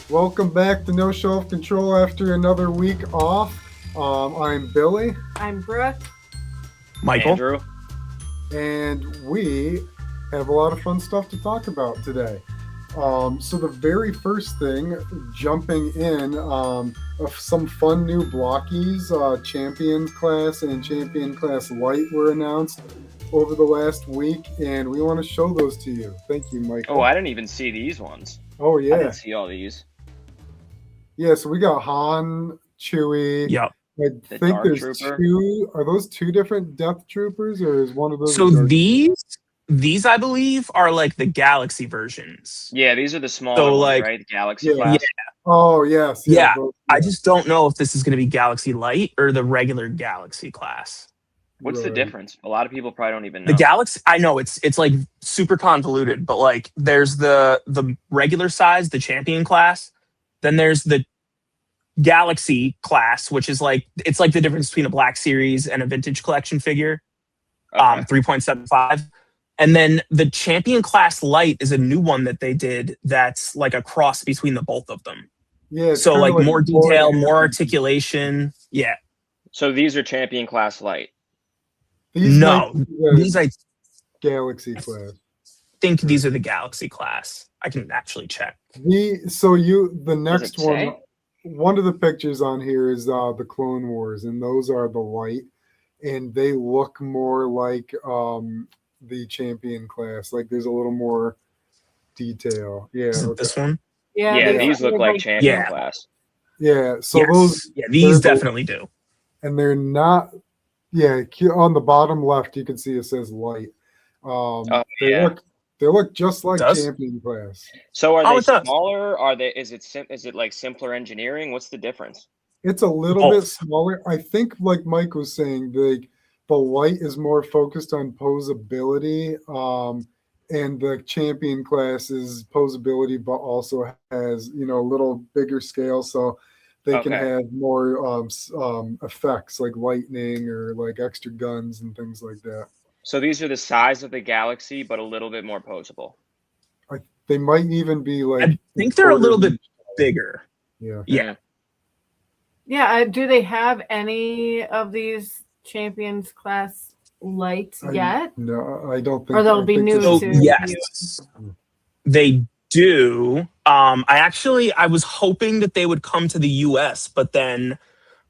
Welcome back to No Shelf Control after another week off. I'm Billy, I'm Brooke. Michael. Andrew. and we have a lot of fun stuff to talk about today. So the very first thing, jumping in, of some fun new blockies, Champion Class and Champion Class Light were announced over the last week, and we want to show those to you. Thank you, Michael. Oh, I didn't even see these ones. Oh I yeah, didn't see all these. yeah. So we got Han, Chewie. Yep. I The think Dark there's Trooper. two. Are those two different Death Troopers, or is one of those? So a Dark these I believe are like the Galaxy versions. Yeah, these are the smaller So ones, like right? The Galaxy Yeah. class. Oh yes, Yeah. those- I just don't know if this is going to be Galaxy Light or the regular Galaxy class. What's the Right. difference? A lot of people probably don't even know. The Galaxy, I know it's like super convoluted, but like there's the regular size, the Champion class, then there's the Galaxy class, which is like it's like the difference between a Black Series and a Vintage Collection figure. Okay. 3.75. And then the Champion Class Light is a new one that they did that's like a cross between the both of them. yeah. It's So kinda like more detail, more Champion. articulation. Yeah. So these are Champion class light. These No, might be the these I Galaxy class. think these are the Galaxy class. I can actually check. The next Does it one. say? One of the pictures on here is the Clone Wars, and those are the light, and they look more like the Champion class. Like there's a little more detail. Yeah. Is it Okay. this one? Yeah, these look like Champion Yeah. class. Yeah. So Yes. those, Yeah, these they're the- definitely do. and they're not. Yeah, on the bottom left, you can see it says light. yeah. They look just like Does? Champion class. So are Oh, they it does. smaller? Are they? Is it like simpler engineering? What's the difference? It's a little bit Both. smaller. I think, like Mike was saying, the light is more focused on posability, and the Champion class is posability, but also has a little bigger scale, so they can Okay. have more effects like lightning or like extra guns and things like that. So these are the size of the Galaxy, but a little bit more posable. They might even be like. I think they're a little bit quarter-inch. bigger. Yeah. Yeah. Yeah. Do they have any of these Champions class lights yet? No, I don't think. Or they'll I be think new this So is- to- yes, they do. I was hoping that they would come to the US, but then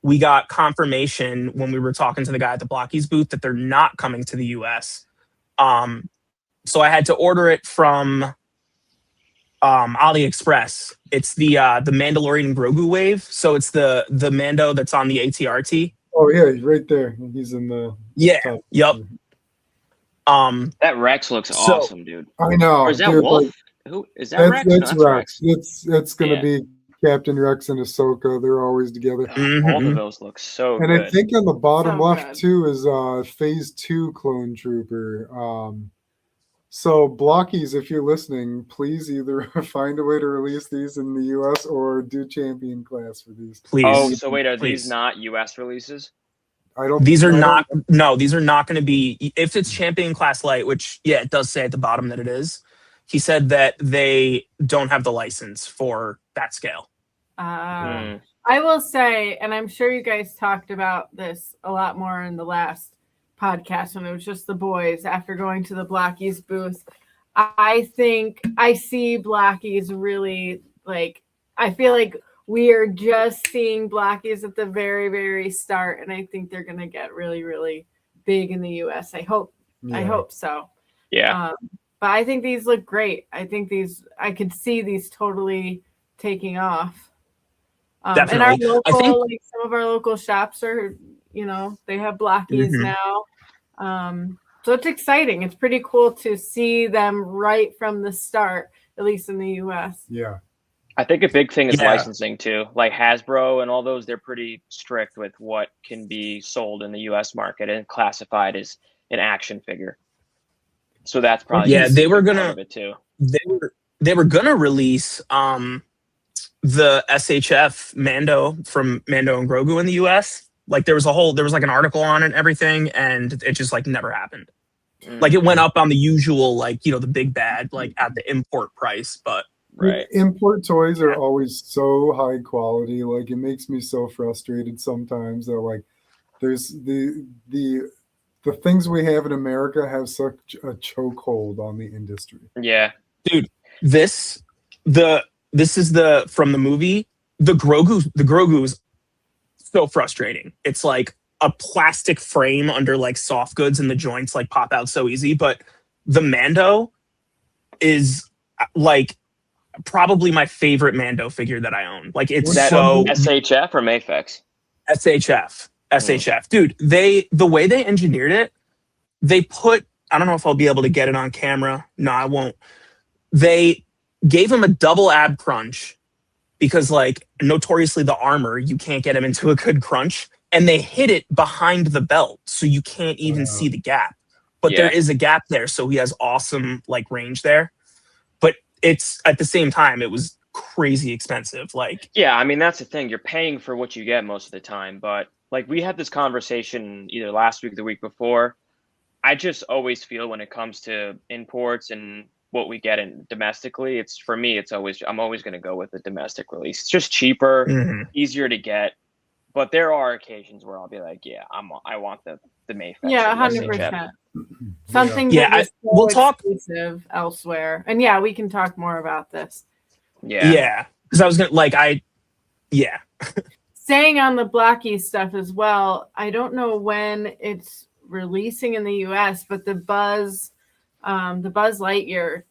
we got confirmation when we were talking to the guy at the Blockies booth that they're not coming to the US. So I had to order it from AliExpress. It's the Mandalorian Grogu wave. So it's the Mando that's on the ATRT. Oh yeah, he's right there. He's in the Yeah. top. Yep. That Rex looks So- awesome, dude. I know. Or is that dude, Wolf? like, Who is that? that's Rex? No, that's that's Rex. It's gonna Yeah. be Captain Rex and Ahsoka. They're always together. All Mhm. of those look so And good. I think on the bottom So left good. too is Phase 2 Clone Trooper. So Blockies, if you're listening, please either find a way to release these in the US or do Champion class for these. Please. Oh, so wait, are Please. these not US releases? I don't. These are I not. don't- No, these are not going to be. If it's Champion Class Light, which yeah, it does say at the bottom that it is. He said that they don't have the license for that scale. Hmm. I will say, and I'm sure you guys talked about this a lot more in the last podcast when it was just the boys after going to the Blackies booth. I think I see Blackies really like, I feel like we are just seeing Blackies at the very, very start. And I think they're going to get really, really big in the US. I hope Yeah. so. Yeah. But I think these look great. I think I could see these totally taking off. And our Definitely. local, I think- like some of our local shops are, they have Blackies Mhm. now. So it's exciting. It's pretty cool to see them right from the start, at least in the US. Yeah. I think a big thing is Yeah. licensing too. Like Hasbro and all those, they're pretty strict with what can be sold in the US market and classified as an action figure. So that's probably Yeah, a they were big gonna- part of it too. They were gonna release the SHF Mando from Mando and Grogu in the US. Like there was like an article on it and everything, and it just like never happened. Mm. Like it went up on the usual, like, the big bad, like at the import price, but Right. Import toys are always so high quality. Like, it makes me so frustrated sometimes that like there's the things we have in America have such a chokehold on the industry. Yeah. Dude, this is the from the movie. The Grogu is so frustrating. It's like a plastic frame under like soft goods and the joints like pop out so easy. But the Mando is like probably my favorite Mando figure that I own. Like it's That so SHF or Mafex? SHF. Dude, the way they engineered it, they put, I don't know if I'll be able to get it on camera. No, I won't. They gave him a double ab crunch because like notoriously the armor, you can't get him into a good crunch. And they hid it behind the belt so you can't even see the gap. But there is a gap there, so he has awesome like range there. But it's at the same time, it was crazy expensive. Like, yeah, I mean that's the thing. You're paying for what you get most of the time. But like we had this conversation either last week or the week before. I just always feel when it comes to imports and what we get in domestically, it's for me, I'm always going to go with the domestic release. It's just cheaper, easier to get. But there are occasions where I'll be like, yeah, I want the Mafex. Yeah, or the 100%. SHF. Something Yeah, that is so we'll talk exclusive elsewhere. And yeah, we can talk more about this. Yeah. Because I was gonna Staying on the Blackie stuff as well, I don't know when it's releasing in the US, but the Buzz Lightyear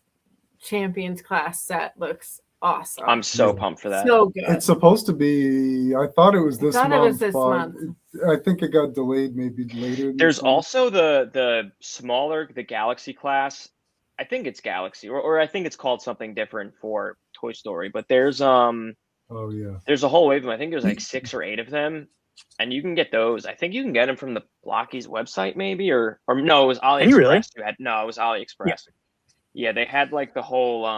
Champions class set looks awesome. I'm so pumped for that. So good. It's supposed to be. I thought it was this month. It was this month. I think it got delayed, maybe later. There's also the smaller, the Galaxy class. I think it's Galaxy, or I think it's called something different for Toy Story. But there's there's a whole wave of them. I think there's like 6 or 8 of them, and you can get those. I think you can get them from the Blockies website, maybe, or no, it was AliExpress. Really? No, it was AliExpress. Yeah, they had like the whole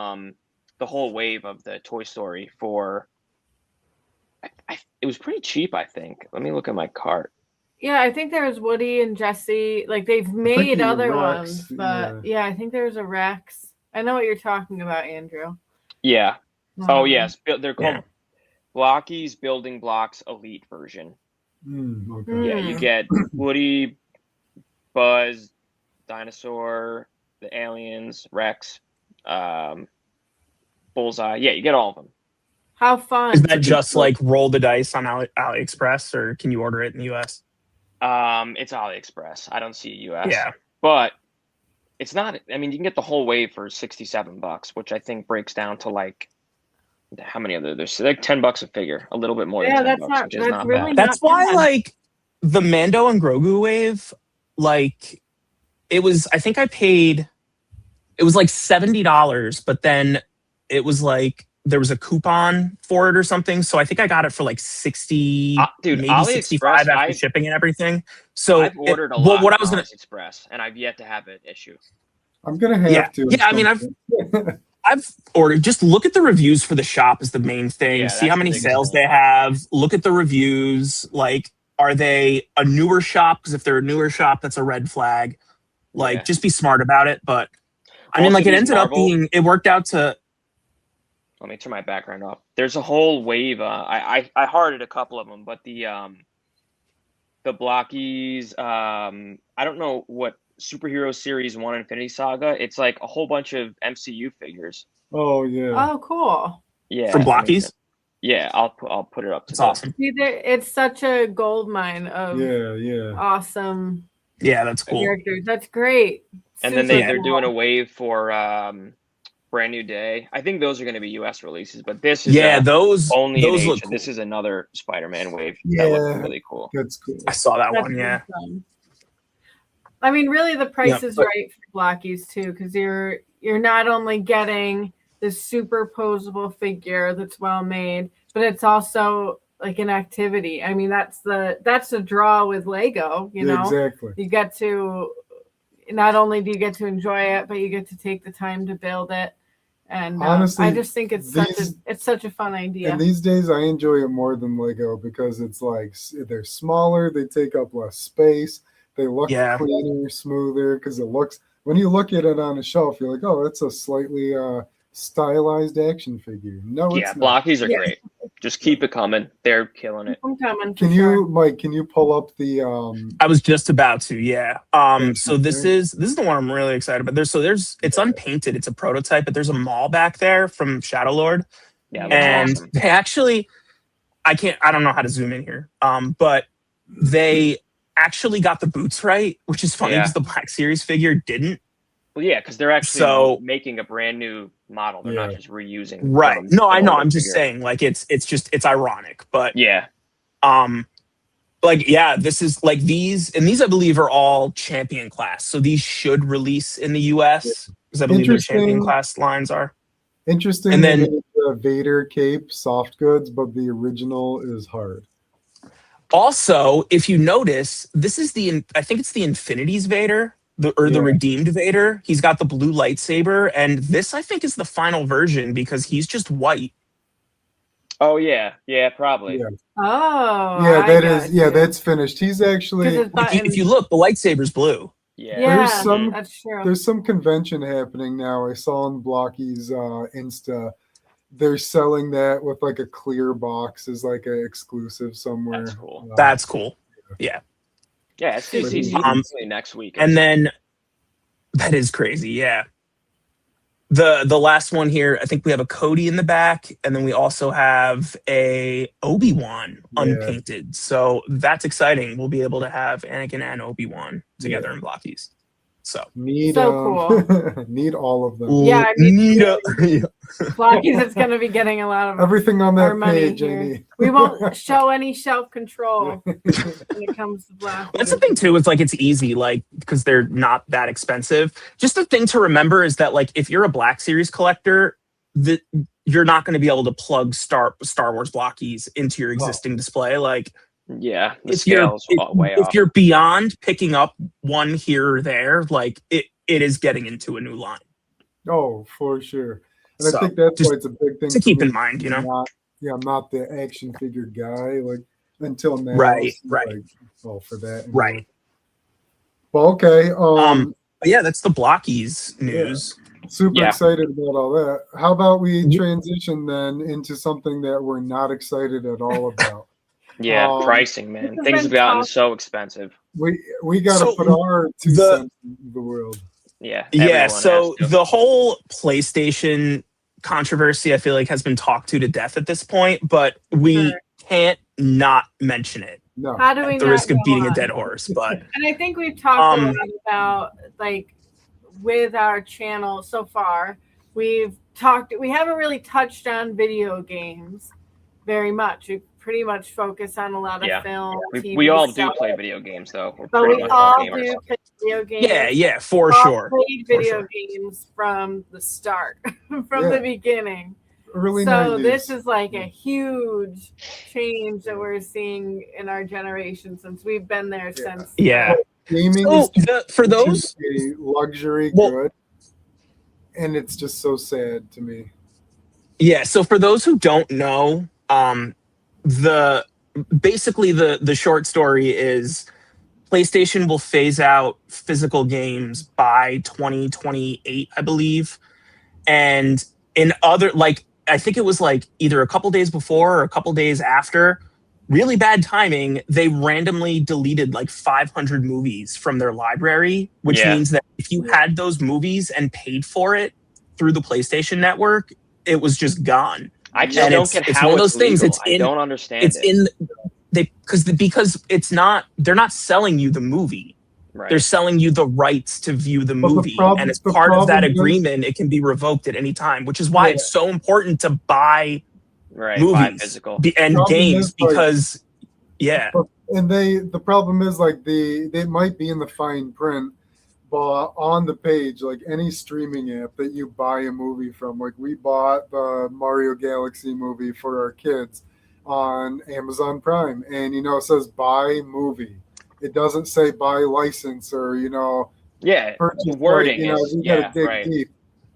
wave of the Toy Story for. It was pretty cheap, I think. Let me look at my cart. Yeah, I think there was Woody and Jesse. Like they've made other ones, but yeah, I think there's a Rex. I know what you're talking about, Andrew. Yeah. Oh yes, they're called Blockies Building Blocks Elite version. Okay. Yeah, you get Woody, Buzz, Dinosaur, the aliens, Rex, Bullseye. Yeah, you get all of them. How fun! Is that just like roll the dice on AliExpress, or can you order it in the US? It's AliExpress. I don't see US. Yeah, but it's not. I mean, you can get the whole wave for $67, which I think breaks down to like how many other? There's like $10 a figure, a little bit more than $10, which is not really bad. That's why like the Mando and Grogu wave, like it was. I think I paid. It was like $70, but then it was like there was a coupon for it or something. So I think I got it for like 60, dude, maybe 65 after shipping and everything. So I've ordered a lot on AliExpress, and I've yet to have it issue. I'm gonna have to. Yeah, I mean, I've ordered. Just look at the reviews for the shop is the main thing. Yeah, see how many sales they have. Look at the reviews. Like, are they a newer shop? Because if they're a newer shop, that's a red flag. Like, just be smart about it. But I mean, like, it ended up being. It worked out to. Let me turn my background off. There's a whole wave. I hearted a couple of them, but the Blockies. I don't know what Superhero Series 1 Infinity Saga. It's like a whole bunch of MCU figures. Oh yeah. Oh, cool. Yeah. From Blockies. Yeah, I'll put it up. It's awesome. It's such a gold mine of awesome. Yeah, that's cool. Characters. That's great. And then they're doing a wave for Brand New Day. I think those are going to be US releases, but this is those only those in look Asia. cool. This is another Spider-Man wave. Yeah, that looks really cool. That's cool. I saw that That's one. Yeah. Fun. I mean, really, the price is right for Blockies too, because you're not only getting this superposable figure that's well made, but it's also like an activity. I mean, that's the draw with Lego. You know, exactly. You get to not only do you get to enjoy it, but you get to take the time to build it. And honestly, I just think it's such a fun idea. And these days, I enjoy it more than Lego because it's like they're smaller, they take up less space, they look cleaner, smoother. Because it looks, when you look at it on a shelf, you're like, oh, that's a slightly stylized action figure. No, Yeah, it's not. blockies are Yeah. great. Just keep it coming. They're killing it. I'm coming. Can you, Mike? Can you pull up the? I was just about to, yeah. So this Okay. is the one I'm really excited about. There's it's unpainted, it's a prototype, but there's a mall back there from Shadow Lord. Yeah, it looks And awesome. they actually I don't know how to zoom in here. But they actually got the boots right, which is funny Yeah. because the Black Series figure didn't. Well, yeah, because they're actually So- making a brand new model. They're not just reusing. Right. from No, I an know. older I'm just figure. saying, like it's ironic, but Yeah, like yeah, this is like these I believe are all champion class. So these should release in the US because I believe their champion Interesting. class lines are. Interesting. And they then- made the Vader cape soft goods, but the original is hard. Also, if you notice, this is I think it's the Infinities Vader, the Yeah. redeemed Vader. He's got the blue lightsaber, and this I think is the final version because he's just white. Oh yeah, probably. Yeah, Oh. yeah, I that got is. Yeah, you. that's finished. He's 'Cause actually. his buttons. If you look, the lightsaber's blue. Yeah. Yeah, There's some- that's true. There's some convention happening now. I saw on Blocky's Insta. They're selling that with like a clear box as like an exclusive somewhere. That's cool. That's cool. Yeah, SDC's next week. And then that is crazy. Yeah. The last one here, I think we have a Cody in the back, and then we also have a Obi-Wan Yeah. unpainted. So that's exciting. We'll be able to have Anakin and Obi-Wan together in blockies. So Need So need all of them. Yeah, I mean- Neat. Blockies is going to be getting a lot of Everything on our that money page. here. I need. We won't show any shelf control when it comes to Blockies. That's the thing too. It's like it's easy, like because they're not that expensive. Just the thing to remember is that like if you're a Black Series collector, that you're not going to be able to plug Star Wars blockies into your existing display. Like yeah, the if you're scale's way if off. you're beyond picking up one here or there, like it is getting into a new line. Oh, for sure. And So, I think that's just why it's a big thing to keep me. in mind, you know. I'm not the action figure guy. Like until now, Right, so, right. Like, well, for that, anyway. Right. Well, okay. But yeah, that's the blockies news. Super Yeah. excited about all that. How about we transition then into something that we're not excited at all about? Yeah, pricing, man. This has Things have been gotten tough. so expensive. We got to So, put our two the- cents into the world. Yeah. Yeah, everyone so has to. the whole PlayStation controversy, I feel like, has been talked to death at this point, but we Sure. can't not mention it No, How do we at the not risk of go beating a on? dead horse. But And I think we've talked a Um, lot about, like, with our channel so far, we haven't really touched on video games very much. We pretty much focus on a lot of Yeah. film, We TV all do stuff. play video games, though. We're But pretty we much all gamers. do play video games. yeah, for We all sure. played For video sure. games from the start, from Yeah. the beginning. early So 90s. this is like a huge change that we're seeing in our generation since we've been there since. Yeah. Gaming So is for those, a luxury Well- good, and it's just so sad to me. yeah. So for those who don't know, the short story is PlayStation will phase out physical games by 2028, I believe, and in other like I think it was like either a couple days before or a couple days after. Really bad timing. They randomly deleted like 500 movies from their library, which Yeah. means that if you had those movies and paid for it through the PlayStation Network, it was just gone. I just And don't it's- get it's how one of it's those things, legal. it's I in- don't understand It's it. in because it's not. They're not selling you the movie. Right. They're selling you the rights to view the But the movie, prob- and as the part of that problem is- agreement, it can be revoked at any time. Which is why Yeah. it's so important to buy right. Buy movies physical. and Problem games is, like- because yeah. And the problem is like they might be in the fine print, but on the page, like any streaming app that you buy a movie from, like we bought the Mario Galaxy movie for our kids on Amazon Prime, and it says buy movie. It doesn't say buy license or Yeah. purchase. The wording you is you yeah, gotta dig right. deep.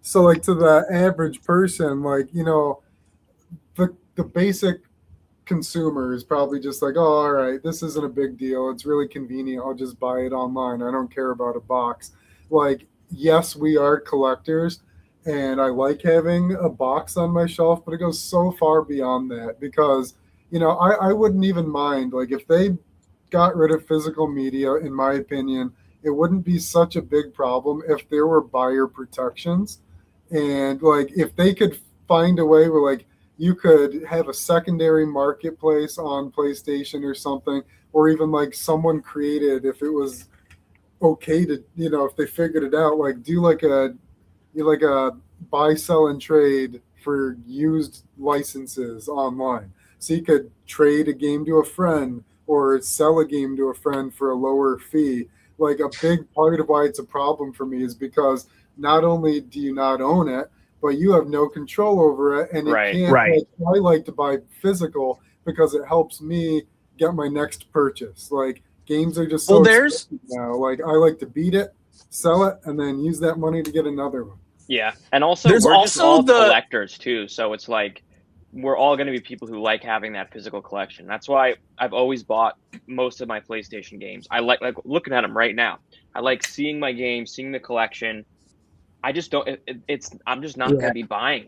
So like to the average person, like the basic consumer is probably just like, oh, all right, this isn't a big deal. It's really convenient. I'll just buy it online. I don't care about a box. Like, yes, we are collectors, and I like having a box on my shelf, but it goes so far beyond that because, I wouldn't even mind, like, if they got rid of physical media, in my opinion, it wouldn't be such a big problem if there were buyer protections. And, like, if they could find a way where, like, you could have a secondary marketplace on PlayStation or something, or even like someone created, if it was okay to, if they figured it out, like do like a buy, sell, and trade for used licenses online. So you could trade a game to a friend or sell a game to a friend for a lower fee. Like a big part of why it's a problem for me is because not only do you not own it, but you have no control over it, and it Right. can't. Right. Like, I like to buy physical because it helps me get my next purchase. Like games are just so Well, there's expensive now. Like I like to beat it, sell it, and then use that money to get another one. Yeah, and also There's we're just also all the collectors too, so it's like we're all going to be people who like having that physical collection. That's why I've always bought most of my PlayStation games. I like looking at them right now. I like seeing my games, seeing the collection. I just don't. I'm just not Yeah. going to be buying.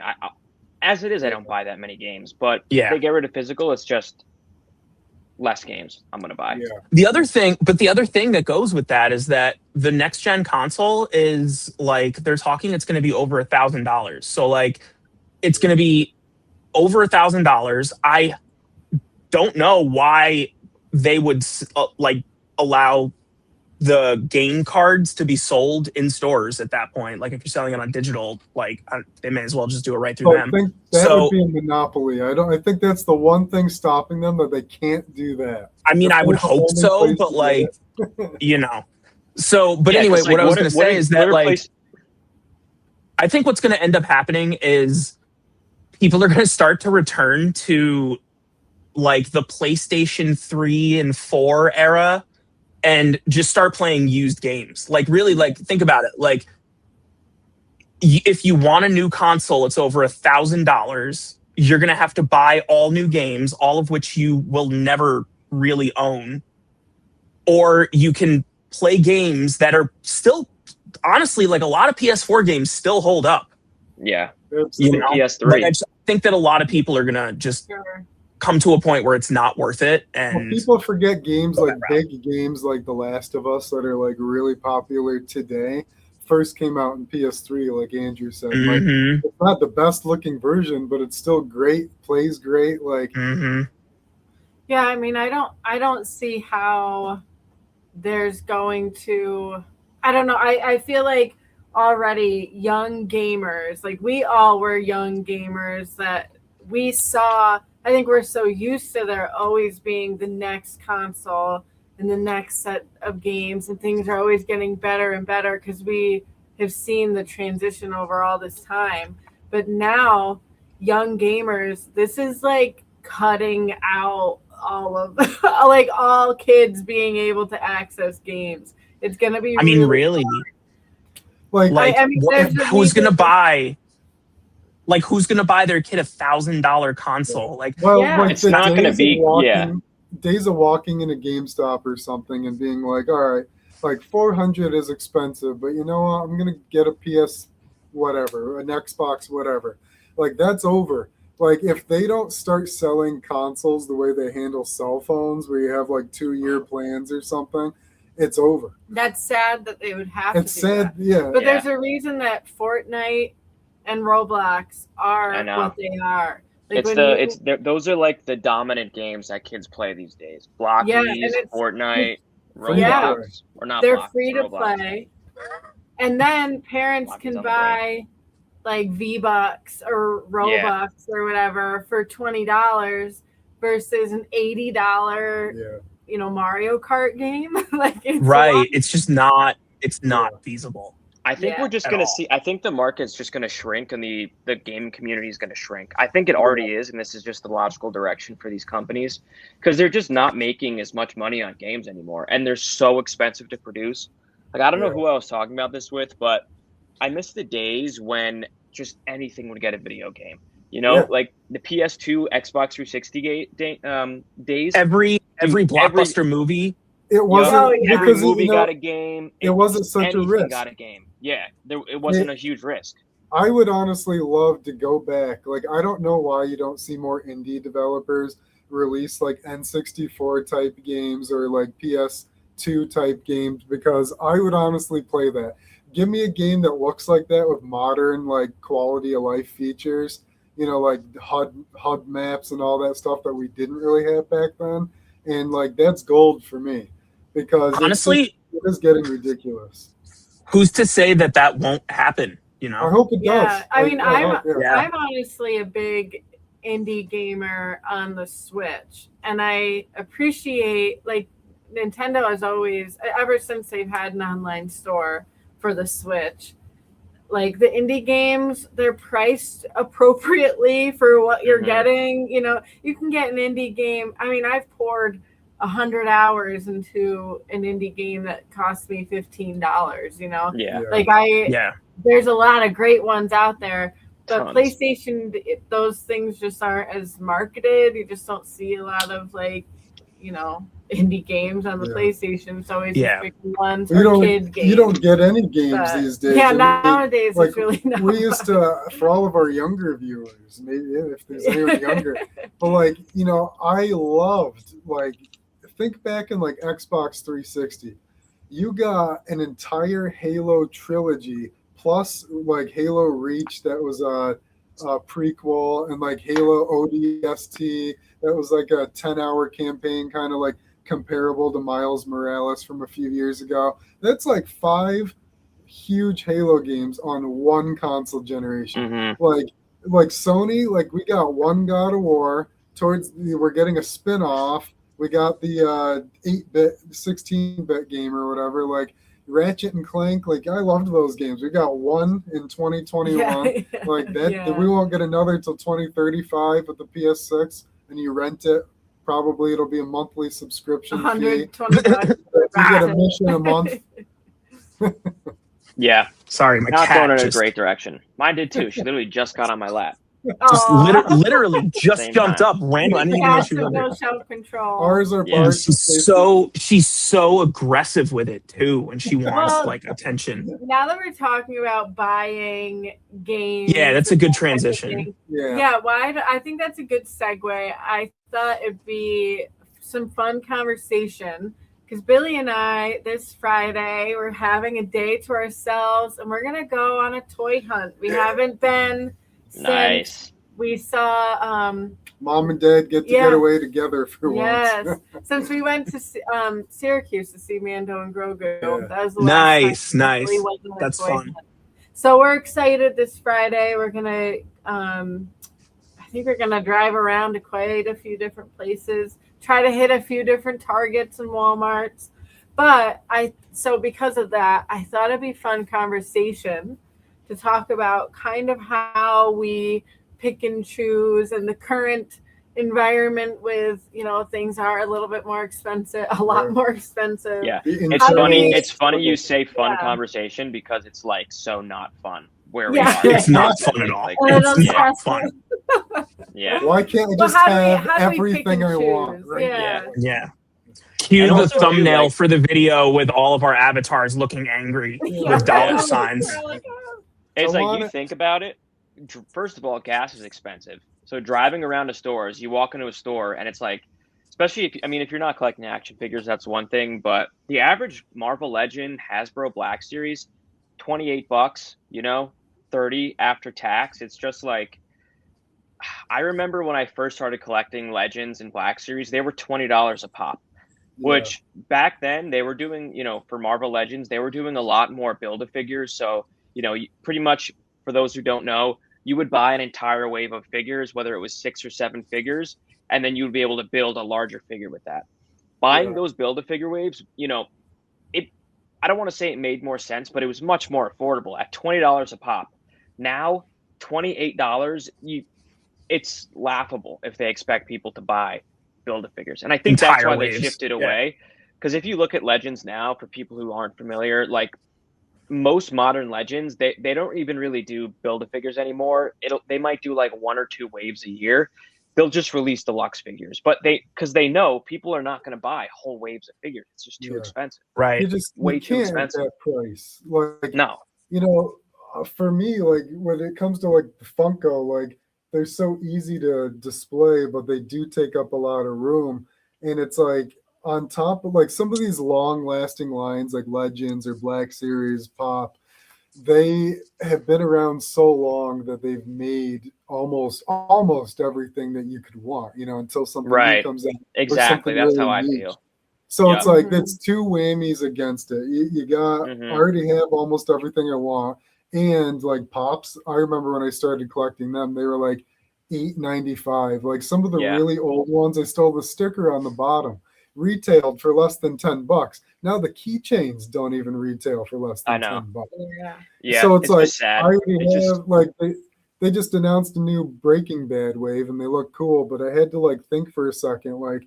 As it is, I don't buy that many games. But if Yeah. they get rid of physical, it's just less games I'm going to buy. Yeah. The other thing that goes with that is that the next gen console is like they're talking it's going to be over $1,000. So like it's going to be over $1,000. I don't know why they would like allow the game cards to be sold in stores at that point. Like if you're selling it on digital, like they may as well just do it right through So I them. think that So would be a monopoly. I think that's the one thing stopping them, that they can't do that. I mean, If I would there's the hope only so, place but to get like, it. So, but Yeah, anyway, 'cause, what I was what going if- to what say if- is what that if like, place- I think what's going to end up happening is people are going to start to return to like the PlayStation 3 and 4 era and just start playing used games. Like really, like think about it. Like if you want a new console, it's over $1,000. You're going to have to buy all new games, all of which you will never really own. Or you can play games that are still, honestly, like a lot of PS4 games still hold up. Yeah, You Absolutely. know? PS3. Like, I just think that a lot of people are going to just Sure. come to a point where it's not worth it. Well, And people forget games go like that route. big games like The Last of Us that are like really popular today first came out in PS3, like Andrew said. Like Mhm, it's not the best looking version, but it's still great, plays great. Like mhm. Yeah, I mean, I don't see how there's going to, I don't know. I feel like already young gamers, like we all were young gamers that we saw, I think we're so used to there always being the next console and the next set of games, and things are always getting better and better because we have seen the transition over all this time. But now, young gamers, this is like cutting out all of like all kids being able to access games. It's gonna be I mean, really really, like like I mean, there's a who's going to reason- buy? Like, who's going to buy their kid $1,000 console? Like, well, Yeah. like It's the not gonna days of be- days of walking in a GameStop or something and being like, all right, like 400 is expensive, but you know what? I'm gonna get a PS whatever, an Xbox whatever. Like that's over. Like if they don't start selling consoles the way they handle cell phones, where you have like 2-year plans or something, it's over. That's sad that they would have It's to do sad, that. yeah. But Yeah. there's a reason that Fortnite and Roblox are I know. what they are. Like It's those are like the dominant games that kids play these days. Blockies, Yeah, and it's- Fortnite, Free to Roblox, or not. they're Blockies, free to Roblox. play, and then parents Blockies can on the buy like V-Bucks or Robux or whatever for $20 versus an $80 Yeah. Mario Kart game. Like it's a lot. right? It's just not. It's not feasible. I think Yeah. we're just At going to all. see. I think the market's just going to shrink, and the game community is going to shrink. I think it already is, and this is just the logical direction for these companies because they're just not making as much money on games anymore, and they're so expensive to produce. Like I don't know Yeah. who I was talking about this with, but I miss the days when just anything would get a video game. You know, Yeah. like the PS2, Xbox 360 days. Every every- blockbuster movie. It wasn't Oh, yeah. Every because movie got a game. it wasn't such a anything risk. got a game. Yeah, it wasn't a huge risk. I would honestly love to go back. Like, I don't know why you don't see more indie developers release like N64 type games or like PS2 type games, because I would honestly play that. Give me a game that looks like that with modern like quality of life features, like HUD maps and all that stuff that we didn't really have back then. And like that's gold for me, because Honestly, it is getting ridiculous. who's to say that that won't happen? I hope it does. Yeah, I mean, Yeah. I'm honestly a big indie gamer on the Switch, and I appreciate, like, Nintendo has always, ever since they've had an online store for the Switch, like the indie games, they're priced appropriately for what you're getting. You can get an indie game. I mean, I've poured 100 hours into an indie game that cost me $15. Yeah. Like Yeah. there's a lot of great ones out there, but Tons. PlayStation, those things just aren't as marketed. You just don't see a lot of indie games on the PlayStation. It's always just picking ones or kid games. You don't get any games these days. Yeah, nowadays it's really not. We used to, for all of our younger viewers, maybe if there's anyone younger, but I loved, think back in Xbox 360, you got an entire Halo trilogy plus Halo Reach, that was a prequel, and Halo ODST, that was a 10-hour campaign, kind of comparable to Miles Morales from a few years ago. That's 5 huge Halo games on one console generation. Like Sony, we got one God of War. We're getting a spin-off. We got the 8-bit, 16-bit game or whatever. Ratchet and Clank, I loved those games. We got one in 2021. We won't get another till 2035 with the PS6, and you rent it. Probably it'll be a monthly subscription fee. $120. You get a mission a month. Yeah. Sorry, my not cat going in just, a great direction. Mine did too. She literally just got on my lap. just literally just jumped up randomly. I didn't even know she was no there. self-control. Ours are Yeah. She's so aggressive with it too, when she wants attention. Now that we're talking about buying games, That's a good transition. I think that's a good segue. I thought it'd be some fun conversation, because Billy and I, this Friday, we're having a day to ourselves, and we're gonna go on a toy hunt. We haven't been since we saw Mom and Dad get to get away together for once. Yes, since we went to Syracuse to see Mando and Grogu. Yeah. That was the last time. Nice. Really wasn't a That's toy fun. hunt. So we're excited this Friday. We're gonna, I think we're gonna drive around to quite a few different places, try to hit a few different Targets and Walmarts. But so because of that, I thought it'd be fun conversation to talk about kind of how we pick and choose, and the current environment with, things are a little bit more expensive, a lot more expensive. Yeah. It's funny you say fun conversation, because it's so not fun where we are. It's not fun at all. It's not fun. Yeah. Why can't we just have everything I want? Right? Yeah. Cue And the also, thumbnail for the video with all of our avatars looking angry with dollar signs. It's you think about it. First of all, gas is expensive. So driving around to stores, you walk into a store and it's especially if you're not collecting action figures, that's one thing. But the average Marvel Legend Hasbro Black Series, $28, $30 after tax. It's just I remember when I first started collecting Legends and Black Series, they were $20 a pop. Which back then they were doing, for Marvel Legends, they were doing a lot more Build-A-Figures. So, pretty much, for those who don't know, you would buy an entire wave of figures, whether it was 6 or 7 figures, and then you'd be able to build a larger figure with that. Buying those Build-A-Figure waves, I don't want to say it made more sense, but it was much more affordable at $20 a pop. Now, $28, it's laughable if they expect people to buy Build-A-Figures. And I think that's why they shifted away. Because if you look at Legends now, for people who aren't familiar, most modern Legends, they don't even really do Build-A-Figures anymore. They might do 1 or 2 waves a year. They'll just release deluxe figures, but because they know people are not going to buy whole waves of figures. It's just too expensive. Right. You Way too expensive. At that price. No. For me, like when it comes to like the Funko, like they're so easy to display, but they do take up a lot of room. And it's like on top of like some of these long lasting lines like Legends or Black Series Pop, they have been around so long that they've made almost everything that you could want, until something new Right. comes out or Exactly. something That's how really I niche. feel. So it's Yep. like that's two whammies against it. You got I Hmm. already have almost everything I want, and like pops. I remember when I started collecting them, they were like $8.95. Like some of the Yeah. really old ones, I still have the sticker on the bottom, retailed for less than $10. Now the keychains don't even retail for less I than know. $10. Yeah. Yeah. So it's It's like just I sad. already It's just, have like they just announced a new Breaking Bad wave and they look cool, but I had to like think for a second, like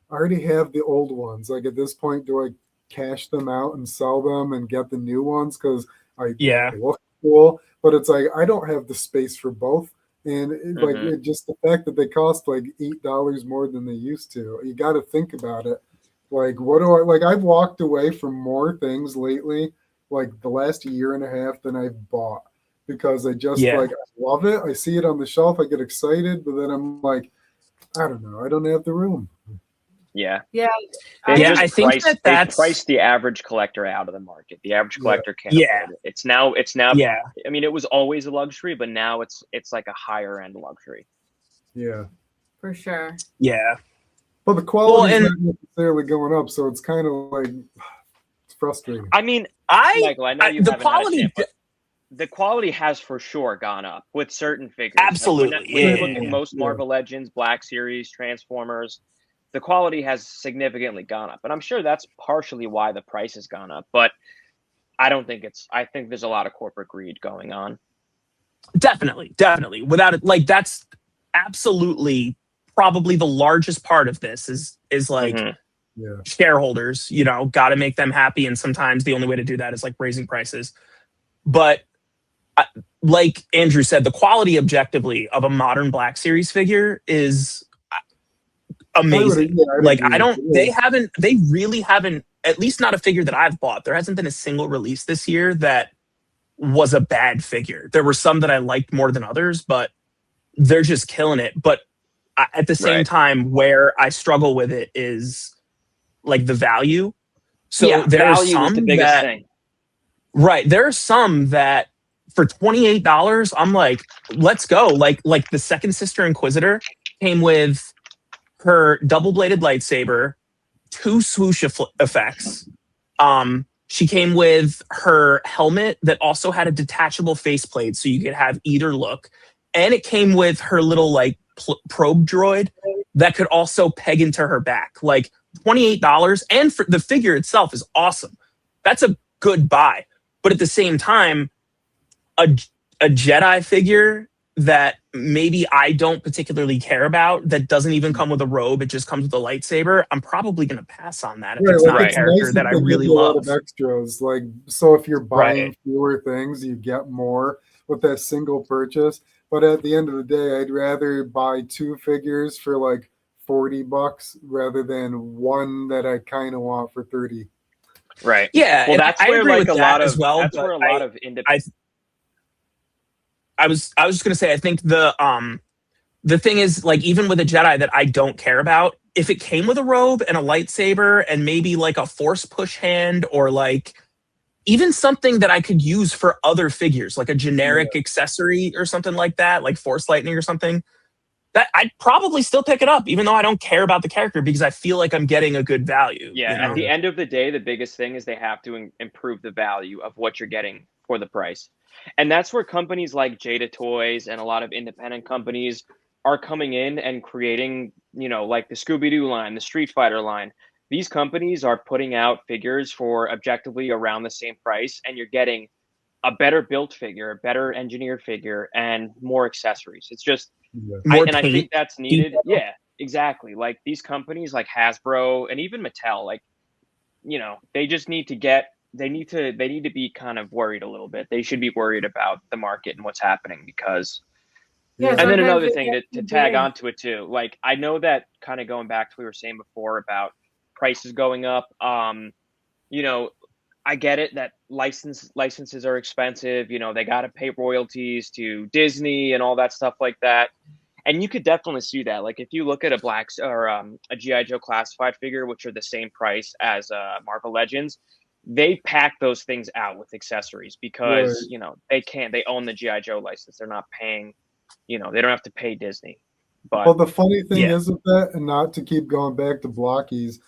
I already have the old ones. Like at this point, do I cash them out and sell them and get the new ones because they Yeah. look cool? But it's like I don't have the space for both, and hmm just the fact that they cost like $8 more than they used to. You got to think about it. Like what do I like? I've walked away from more things lately, like the last year and a half, than I've bought because I just Yeah. like I love it. I see it on the shelf, I get excited, but then I'm like, I don't know, I don't have the room. yeah. Yeah. They've Yeah. I I just think priced they've that's, priced the average collector out of the market. The average Yeah, collector can't yeah. afford it. It's now Yeah. I mean, it was always a luxury, but now it's like a higher end luxury. yeah. for sure. Yeah. But the Well, quality's and not necessarily going up, so it's kind of like it's frustrating. I mean, I, Michael, I know you the haven't had a chance, quality, but the quality has for sure gone up with certain figures. Like absolutely. when Yeah. you Same look at here. most Yeah, Marvel Legends, Black Series, Transformers, the quality has significantly gone up. And I'm sure that's partially why the price has gone up. But I think there's a lot of corporate greed going on. Definitely. Definitely. Without it, like, that's absolutely probably the largest part of this is like Hmm. yeah, shareholders, got to make them happy. And sometimes the only way to do that is like raising prices. But uh, like Andrew said, the quality objectively of a modern Black Series figure is amazing. I'd Like agree. they really haven't, at least not a figure that I've bought. There hasn't been a single release this year that was a bad figure. There were some that I liked more than others, but they're just killing it. But at the same Right. time, where I struggle with it is like the value. So Yeah, there are value is the some biggest that, thing. right, there are some that for $28, I'm like, let's go. Like the second sister Inquisitor came with her double bladed lightsaber, two swoosh effects. She came with her helmet that also had a detachable faceplate, so you could have either look, and it came with her little like probe droid that could also peg into her back. Like $28, and for the figure itself is awesome. That's a good buy, but at the same time, a a Jedi figure that maybe I don't particularly care about, that doesn't even come with a robe, it just comes with a lightsaber, I'm probably going to pass on that if Right, it's like not a it's Right. nice character that that I they give really you a lot of love. extras. Like, so if you're buying Right. fewer things, you get more with that single purchase. But at the end of the day, I'd rather buy two figures for like $40 rather than one that I kind of want for 30. Right. Yeah, Well, and that's I where agree like with a that lot as of well. that's But where a lot of independent. I, I was just gonna say, I think the thing is, like, even with a Jedi that I don't care about, if it came with a robe and a lightsaber and maybe like a force push hand, or like even something that I could use for other figures, like a generic accessory or something like that, like force lightning or something, that I'd probably still pick it up, even though I don't care about the character, because I feel like I'm getting a good value. Yeah, at the end of the day, the biggest thing is they have to improve the value of what you're getting for the price. And that's where companies like Jada Toys and a lot of independent companies are coming in and creating, like the Scooby-Doo line, the Street Fighter line. These companies are putting out figures for objectively around the same price, and you're getting a better built figure, a better engineered figure, and more accessories. It's just Yeah. More I think paint that's needed. detail. Yeah, exactly. Like these companies like Hasbro and even Mattel, like, they just need to they need to be kind of worried a little bit. They should be worried about the market and what's happening because Yeah, Yeah. and then sometimes another they thing get to too tag big. onto it too. Like I know that kind of going back to what we were saying before about prices going up. You know, I get it that licenses are expensive. You know, they got to pay royalties to Disney and all that stuff like that. And you could definitely see that. Like if you look at a GI Joe classified figure, which are the same price as Marvel Legends, they pack those things out with accessories because Right. they own the GI Joe license. They're not paying, they don't have to pay Disney. Well, But the funny thing Yeah. is with that, and not to keep going back to blockies,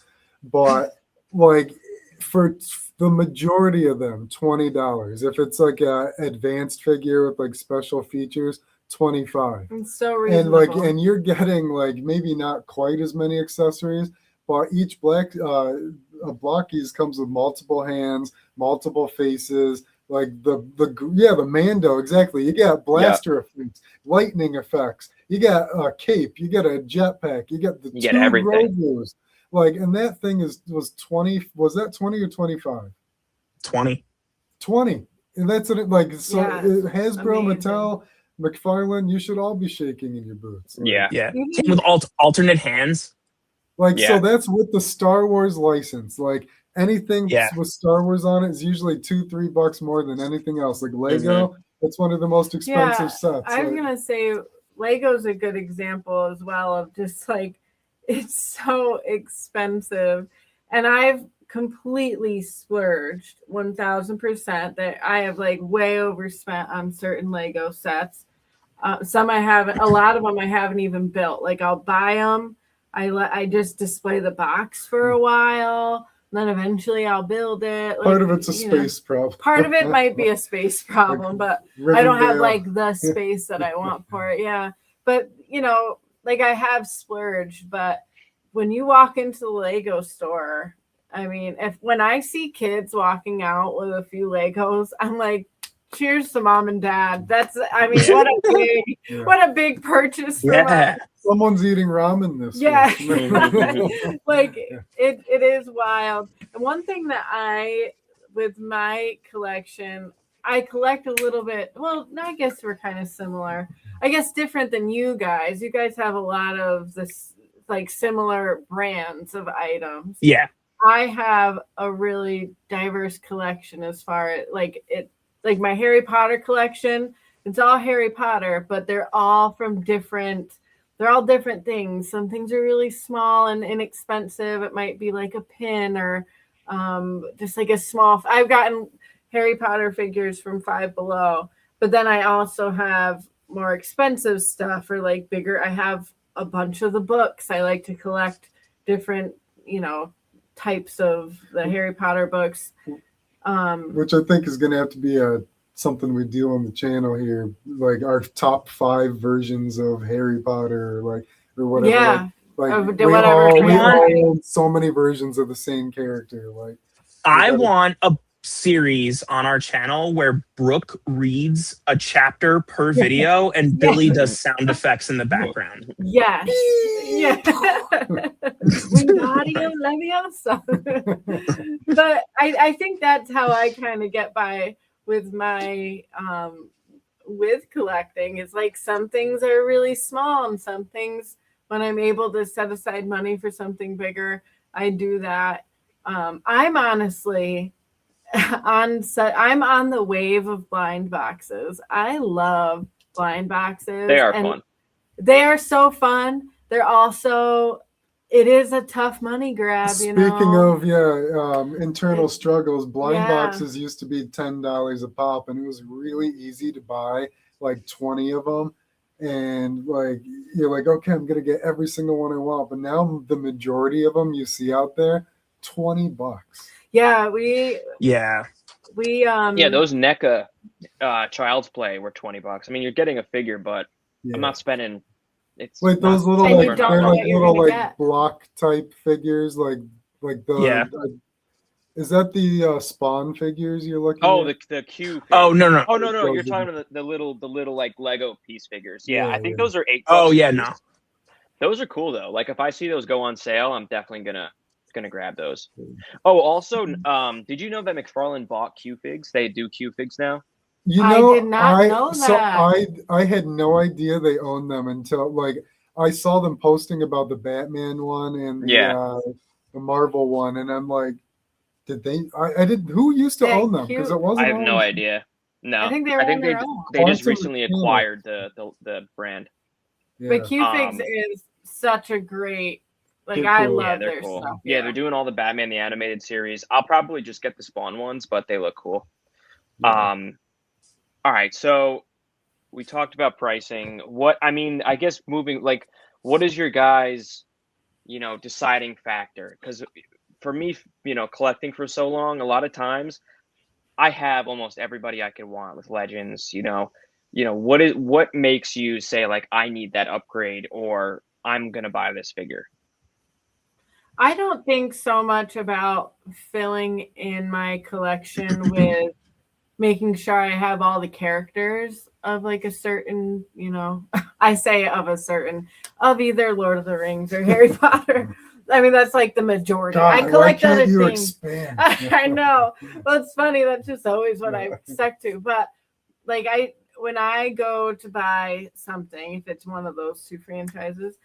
but like for the majority of them, $20. If it's like a advanced figure with like special features, 25. It's so And reasonable. and you're getting like maybe not quite as many accessories, but each blockies comes with multiple hands, multiple faces, like the Mando, exactly. You got yeah, blaster effects, lightning effects, you got a cape, you got a jetpack, you got the you get two everything. Grogu's. Like, and that thing was 20. Was that 20 or 25? 20. 20. And that's it. Like, so Yeah, Hasbro, amazing. Mattel, McFarlane, you should all be shaking in your boots. Like, Yeah. Yeah. Even- Came with alternate hands. Like, so Yeah. that's with the Star Wars license. Like, anything Yeah. with Star Wars on it is usually $2-3 more than anything else. Like Lego, it's one of the most expensive sets. I was Like, gonna say Lego's a good example as well of just like it's so expensive, and I've completely splurged 1000%. That I have like way overspent on certain Lego sets. Some I haven't. A lot of them I haven't even built. Like I'll buy them. I just display the box for a while. Then eventually I'll build it. Like, part of it's a space problem. Part of it might be a space problem, but I don't have Rivendell. like the space that I want for it. Yeah. But like I have splurged, but when you walk into the Lego store, I mean, when I see kids walking out with a few Legos, I'm like, cheers to mom and dad. What a big purchase for Yeah. Someone's eating ramen this week. Like it is wild. And one thing that with my collection, I collect a little bit. Well, I guess we're kind of similar. I guess different than you guys. You guys have a lot of this like similar brands of items. Yeah. I have a really diverse collection as far as like my Harry Potter collection. It's all Harry Potter, but they're all they're all different things. Some things are really small and inexpensive. It might be like a pin or just like a small. I've gotten Harry Potter figures from Five Below, but then I also have more expensive stuff or like bigger. I have a bunch of the books. I like to collect different, types of the Harry Potter books. which I think is going to have to be something we do on the channel here, like our top 5 versions of Harry Potter, or whatever. Yeah. Like Of whatever we all franchise. own so many versions of the same character. Like, I gotta- want a series on our channel where Brooke reads a chapter per video and Billy does sound effects in the background. Yes. Yeah. Wingardium Leviosa. But I think that's how I kind of get by with my with collecting. It's like some things are really small and some things when I'm able to set aside money for something bigger, I do that. I'm honestly I'm on the wave of blind boxes. I love blind boxes. They are fun. They are so fun. They're also, it is a tough money grab, Speaking of internal struggles, blind Yeah. boxes used to be $10 a pop, and it was really easy to buy like 20 of them. And like you're like, okay, I'm gonna get every single one I want. But now the majority of them you see out there, $20. Yeah, we Yeah. Those NECA Child's Play were $20. I mean, you're getting a figure, but Yeah. I'm not spending. It's Like those little And like you don't they're know like what you're little gonna like get. block type figures, like the Yeah. is that the Spawn figures you're looking Oh, at? the Q. Oh, no. Oh no, Those you're are- talking about the little like Lego piece figures. Yeah, Yeah, I think yeah. those are $8. Oh, yeah, a piece. no. Those are cool though. Like if I see those go on sale, I'm definitely gonna grab those. Oh, also, did you know that McFarlane bought Q figs? They do Q figs now. You I know, did not know so that. I had no idea they owned them until like I saw them posting about the Batman one and the Marvel one, and I'm like, Did they? I did. Who used to Yeah, own them? Because it wasn't. I have no always- idea. No, I think they were on their own. they just Quantum recently Mechanics. acquired the brand. Yeah. But Q-Figs is such a great. Like They're I cool. love Yeah, they're their cool. stuff. Yeah, they're doing all the Batman the animated series. I'll probably just get the Spawn ones, but they look cool. Yeah. All right, so we talked about pricing. I guess what is your guys, deciding factor? Because for me, collecting for so long, a lot of times I have almost everybody I could want with Legends. What makes you say like I need that upgrade or I'm gonna buy this figure? I don't think so much about filling in my collection with making sure I have all the characters of like a certain, I say of either Lord of the Rings or Harry Potter. I mean, that's like the majority. God, I collect why can't other you things. expand? I know. Well, it's funny. That's just always what I stuck to. But like when I go to buy something, if it's one of those two franchises,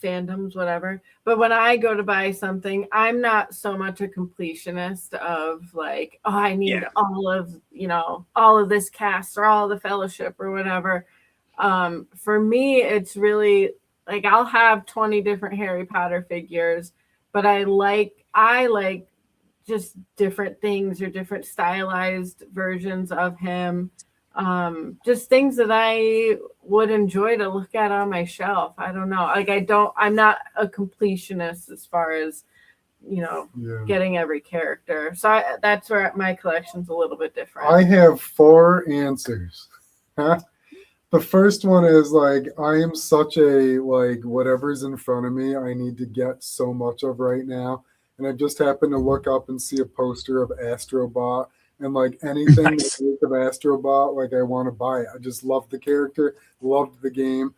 fandoms, whatever. But when I go to buy something, I'm not so much a completionist of like, oh, I need all of this cast or all the fellowship or whatever. For me, it's really like I'll have 20 different Harry Potter figures, but I like just different things or different stylized versions of him. Just things that I would enjoy to look at on my shelf. I don't know. Like I'm not a completionist as far as, getting every character. So that's where my collection's a little bit different. I have 4 answers. The first one is like, I am such a, like, whatever's in front of me, I need to get so much of right now. And I just happened to look up and see a poster of Astrobot. And like anything Nice. that is of Astrobot, like I want to buy it. I just love the character, loved the game.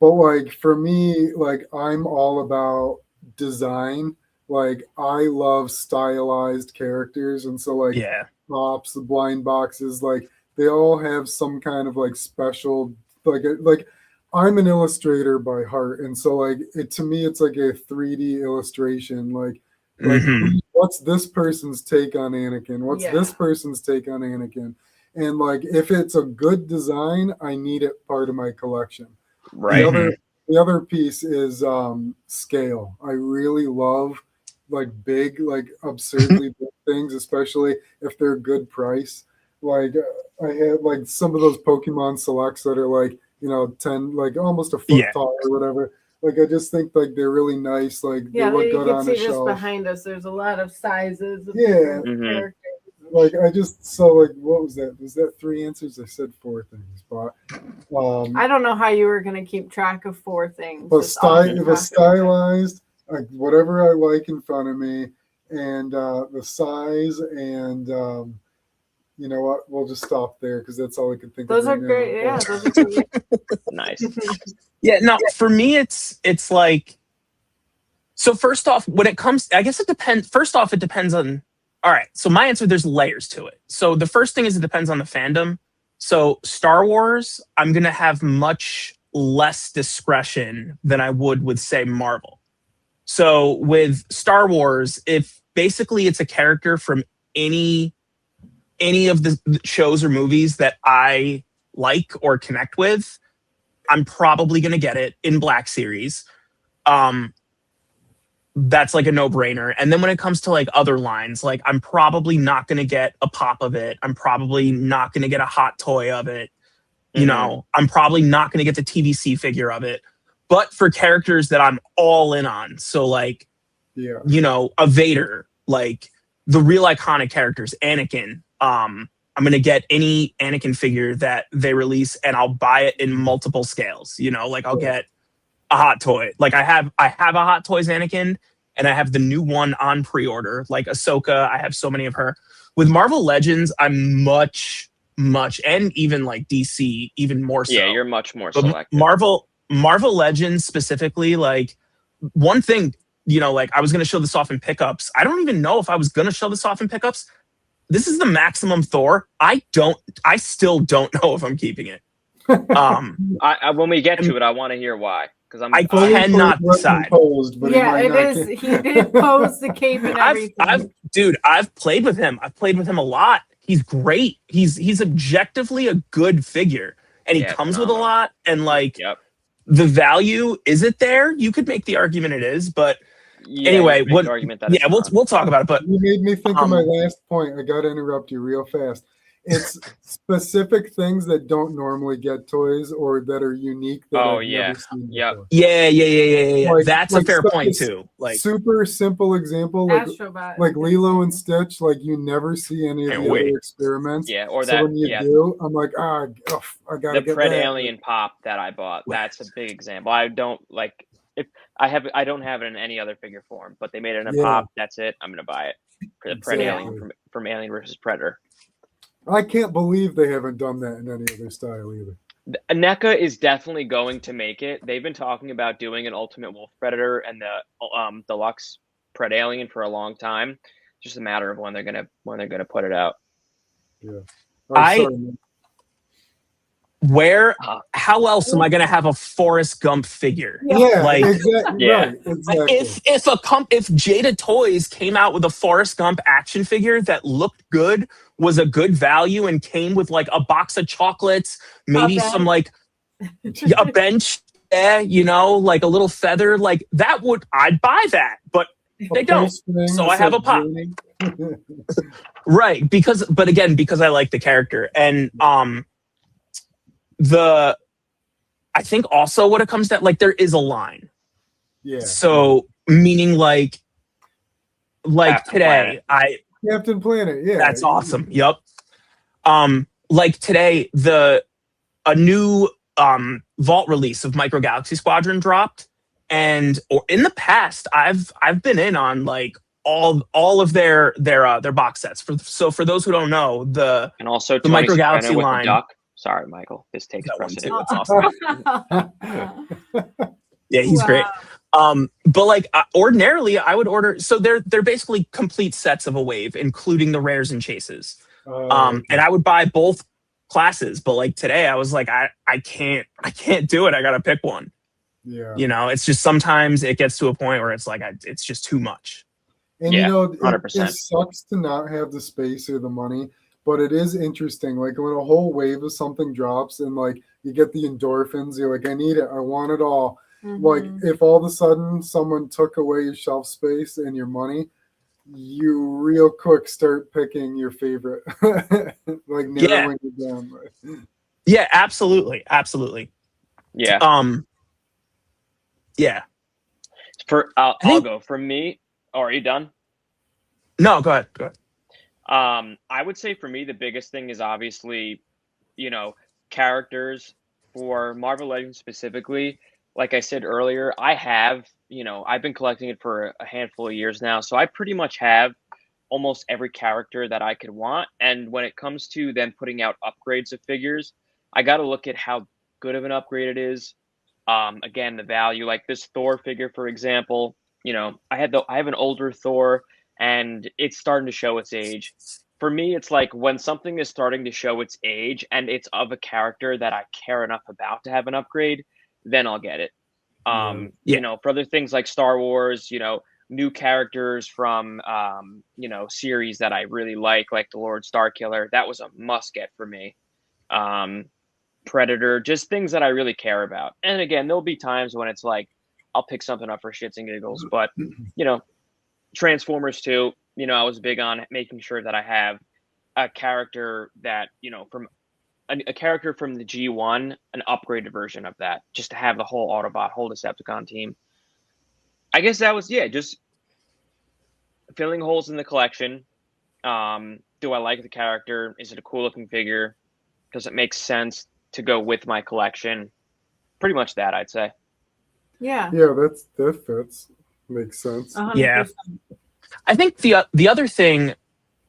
But like for me, like I'm all about design. Like I love stylized characters. And so like Yeah. props, the blind boxes, like they all have some kind of like special like I'm an illustrator by heart. And so like to me it's like a 3D illustration. Like Mhm. what's this person's take on Anakin? What's this person's take on Anakin? And like if it's a good design, I need it part of my collection. Right. The other piece is scale. I really love like big, like absurdly big things, especially if they're good price. Like I have like some of those Pokemon selects that are like 10, like almost a foot tall or whatever. Like I just think like they're really nice. Like they look good on a just shelf. behind us. There's a lot of sizes of characters. Like I just like what was that? Was that 3 answers? I said 4 things, but I don't know how you were gonna keep track of 4 things. But stylized, like whatever I like in front of me, and the size, and you know what? We'll just stop there because that's all I can think those of. Those are great. Yeah, those are great. Nice. Yeah, no, for me it's like, so first off, when it comes, I guess it depends. First off, it depends on, all right, so my answer, there's layers to it. So the first thing is it depends on the fandom. So Star Wars, I'm going to have much less discretion than I would with, say, Marvel. So with Star Wars, if basically it's a character from any of the shows or movies that I like or connect with, I'm probably going to get it in Black Series. That's like a no-brainer. And then when it comes to like other lines, like I'm probably not going to get a pop of it. I'm probably not going to get a hot toy of it. You know, I'm probably not going to get the TVC figure of it. But for characters that I'm all in on, so like, a Vader, like the real iconic characters, Anakin, I'm going to get any Anakin figure that they release and I'll buy it in multiple scales. Like I'll get a hot toy. Like I have a Hot Toys Anakin and I have the new one on pre-order, like Ahsoka. I have so many of her. With Marvel Legends, I'm much, and even like DC, even more so. Yeah, you're much more selective. Marvel Legends specifically, like one thing, like I was going to show this off in pickups. I don't even know if I was going to show this off in pickups. This is the Maximum Thor. I still don't know if I'm keeping it. When we get to it, I want to hear why. because I'm I Fully cannot decide. posed, but Yeah, he it might is. not. He did pose the cape and everything. I've played with him. I've played with him a lot. He's great. He's objectively a good figure, and he Yeah, comes with a phenomenal. lot. And like Yep. the value, is it there? You could make the argument it is, but Yeah, you anyway, can make the argument that it's not. we'll talk about it. But You made me think of my um, last point. I got to interrupt you real fast. It's specific things that don't normally get toys or that are unique that Oh, I've yeah. never seen Yep. before. yeah. Like- That's like a fair such point a too. Like, Super simple example, like Astrobot. Lilo and Stitch. Like you never see any of Can't the wait. other experiments. Yeah, or So that. when you Yeah, do, I'm like, I gotta the get Pred that. Alien pop that I bought. That's a big example. I don't like if I don't have it in any other figure form, but they made it in a Yeah. pop. That's it. I'm gonna buy it for the Pred Exactly. Alien from Alien versus Predator. I can't believe they haven't done that in any other style either. NECA is definitely going to make it. They've been talking about doing an Ultimate Wolf Predator and the Deluxe Pred Alien for a long time. Just a matter of when they're gonna put it out. Yeah. Sorry, where? Uh, How else am I going to have a Forrest Gump figure? Yeah, Like- exactly. Yeah. Right, exactly. If Jada Toys came out with a Forrest Gump action figure that looked good, was a good value, and came with like a box of chocolates, maybe bench. some like a bench, like a little feather, like that I'd buy that, but they don't. So I have a pop. Right, because I like the character, and I think also what it comes to, like, there is a line. Yeah. So meaning like Captain today, Planet. Captain Planet, yeah. that's awesome. Yep. Like today, a new vault release of Micro Galaxy Squadron dropped, or in the past, I've been in on like all of their box sets. For those who don't know, and also the Micro 20 Galaxy Soprano with line. the duck. Sorry, Michael. This takes That one precedent. too. It's awesome. Yeah, he's Wow. great. But like ordinarily, I would order. So they're basically complete sets of a wave, including the rares and chases. And I would buy both classes. But like today, I was like, I can't do it. I got to pick one. Yeah. It's just sometimes it gets to a point where it's like it's just too much. And Yeah, it 100%. sucks to not have the space or the money, but it is interesting. Like when a whole wave of something drops and like you get the endorphins, you're like, I need it. I want it all. Like if all of a sudden someone took away your shelf space and your money, you real quick start picking your favorite, like narrowing it down. Yeah, absolutely. Yeah. Yeah. I'll go. For me, are you done? No, go ahead. I would say for me, the biggest thing is obviously, characters for Marvel Legends specifically. Like I said earlier, I've been collecting it for a handful of years now. So I pretty much have almost every character that I could want. And when it comes to then putting out upgrades of figures, I got to look at how good of an upgrade it is. Again, the value, like this Thor figure, for example, I have an older Thor and it's starting to show its age. For me, it's like when something is starting to show its age and it's of a character that I care enough about to have an upgrade, then I'll get it. For other things like Star Wars, new characters from, series that I really like the Lord Starkiller, that was a must get for me. Predator, just things that I really care about. And again, there'll be times when it's like, I'll pick something up for shits and giggles, but, Transformers too, I was big on making sure that I have a character that, from a character from the G1, an upgraded version of that, just to have the whole Autobot, whole Decepticon team. I guess that was, just filling holes in the collection. Do I like the character? Is it a cool looking figure? Does it make sense to go with my collection? Pretty much that, I'd say. Yeah, that fits. Makes sense. 100%. Yeah. I think the other thing,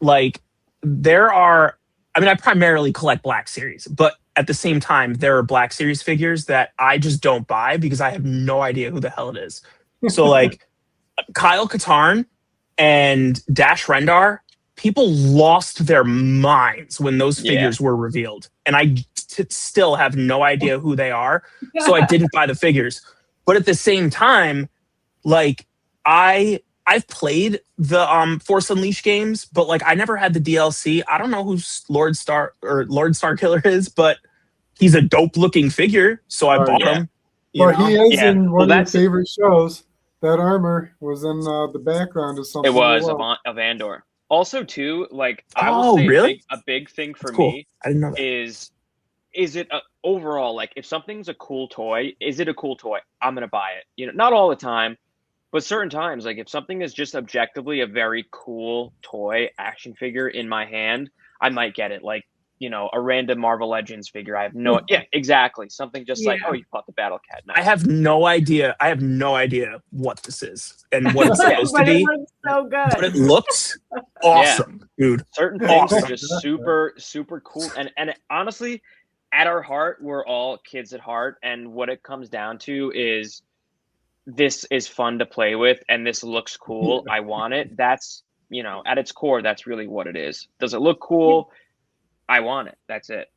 like, I primarily collect Black Series, but at the same time, there are Black Series figures that I just don't buy because I have no idea who the hell it is. So, like, Kyle Katarn and Dash Rendar, people lost their minds when those figures were revealed. And I still have no idea who they are. So I didn't buy the figures. But at the same time, like I've played the Force Unleashed games, but like I never had the DLC. I don't know who Lord Starkiller is, but he's a dope looking figure, so I bought him. But he is Yeah. in Well, one of your that's- favorite shows. That armor was in the background of something. It was you love. of Andor. Also, too, like I will Oh, say really? a big thing for That's cool. me I didn't know that. is it overall, like if something's a cool toy, is it a cool toy? I'm gonna buy it. You know, not all the time, but certain times, like if something is just objectively a very cool toy action figure in my hand, I might get it. Like, you know, a random Marvel Legends figure. I have no, yeah, exactly. Something just like, Yeah. oh, you fought the Battle Cat. Nice. I have no idea. I have no idea what this is and what it's supposed to But it be. looks so But it good. looks awesome, dude. Certain things are Awesome. just super, super cool. And honestly, at our heart, we're all kids at heart. And what it comes down to is this is fun to play with and this looks cool. I want it. That's, you know, at its core, that's really what it is. Does it look cool? I want it. That's it.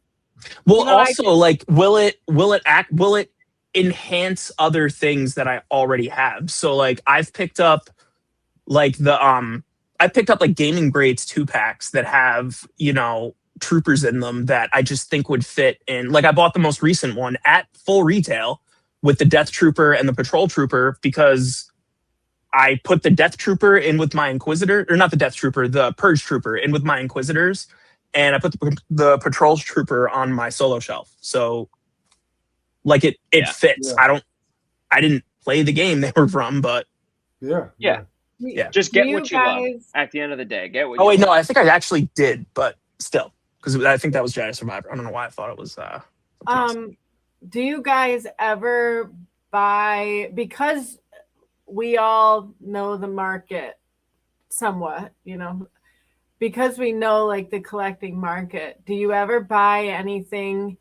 Well, You know, also, like, will it enhance other things that I already have? So, like, I've picked up like Gaming Grades 2-packs that have, you know, troopers in them that I just think would fit in. Like, I bought the most recent one at full retail with the Death Trooper and the Patrol Trooper because I put the Death Trooper in with my Inquisitor, or not the Death Trooper, the Purge Trooper in with my Inquisitors, and I put the Patrol Trooper on my solo shelf. So, like, it fits. Yeah. I didn't play the game they were from, but Yeah. Yeah. Just Do get what you love. guys- At the end of the day, get what oh you wait, love. no, I think I actually did, but still, because I think that was Jedi Survivor. I don't know why I thought it was. something else. Do you guys ever buy, because we all know the market somewhat, you know, because we know like the collecting market, do you ever buy anything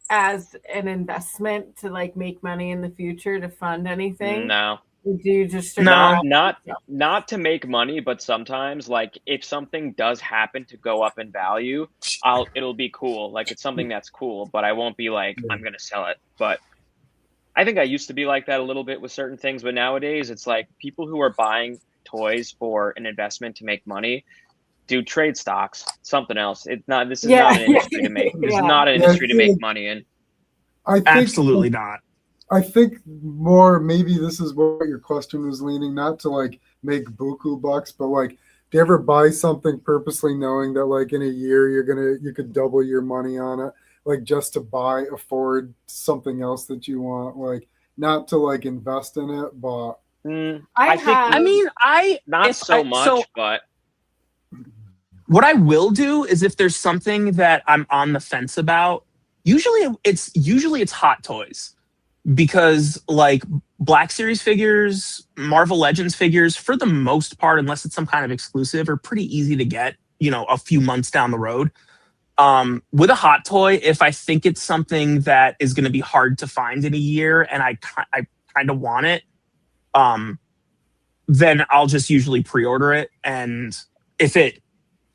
as an investment to like make money in the future to fund anything? No. Or do you just Not to make money, but sometimes like if something does happen to go up in value, it'll be cool. Like it's something that's cool, but I won't be like I'm gonna sell it. But I think I used to be like that a little bit with certain things, but nowadays it's like people who are buying toys for an investment to make money do trade stocks, something else. It's not. This is not an industry to make. This is not an industry to make money in. I think Absolutely not. I think more maybe this is what your question was leaning, not to like make buku bucks, but like, do you ever buy something purposely knowing that like in a year you could double your money on it, like just to afford something else that you want, like not to like invest in it, but I think. have- I mean, Not so much, but what I will do is if there's something that I'm on the fence about, usually it's Hot Toys, because like Black Series figures, Marvel Legends figures, for the most part, unless it's some kind of exclusive, are pretty easy to get, you know, a few months down the road. With a Hot Toy, if I think it's something that is going to be hard to find in a year and I kind of want it, then I'll just usually pre-order it, and if it,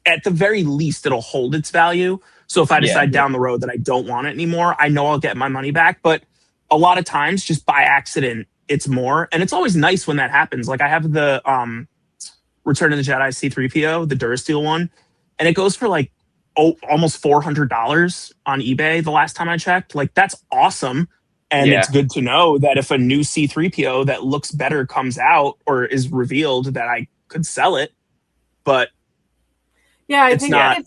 at the very least, it'll hold its value. So if I decide down the road that I don't want it anymore, I know I'll get my money back. But a lot of times, just by accident, it's more. And it's always nice when that happens. Like I have the Return of the Jedi C-3PO, the Durasteel one, and it goes for like almost $400 on eBay the last time I checked. Like that's awesome. And it's good to know that if a new C-3PO that looks better comes out or is revealed, that I could sell it. But yeah, it's not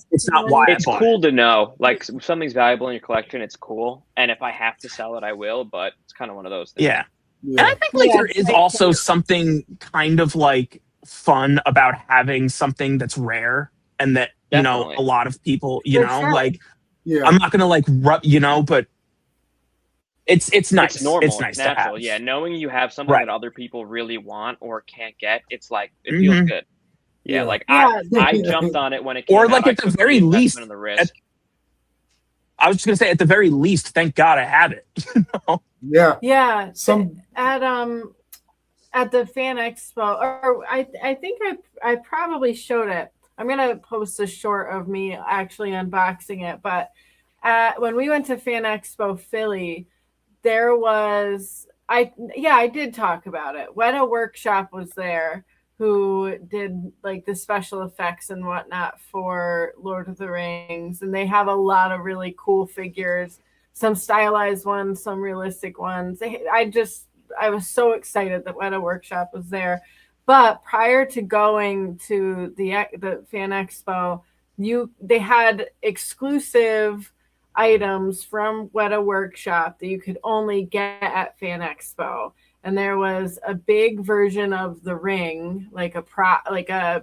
why it's I bought cool it. to know. Like if something's valuable in your collection, it's cool. And if I have to sell it, I will. But it's kind of one of those things. Yeah. And I think like there is also something kind of like fun about having something that's rare and that, you know, a lot of people, you know, like I'm not gonna like you know, but it's nice. It's normal. It's nice natural. to have. Yeah, knowing you have something that other people really want or can't get, it's like it feels good. Yeah, like I jumped on it when it came out. Or like at the very least, the risk. I was just gonna say, at the very least, thank God I have it. You know? Yeah. At the Fan Expo, or I think I probably showed it. I'm gonna post a short of me actually unboxing it. But when we went to Fan Expo Philly, there was I did talk about it. Weta Workshop was there, who did like the special effects and whatnot for Lord of the Rings, and they have a lot of really cool figures, some stylized ones, some realistic ones. I was so excited that Weta Workshop was there. But prior to going to the Fan Expo, they had exclusive items from Weta Workshop that you could only get at Fan Expo. And there was a big version of the ring, like a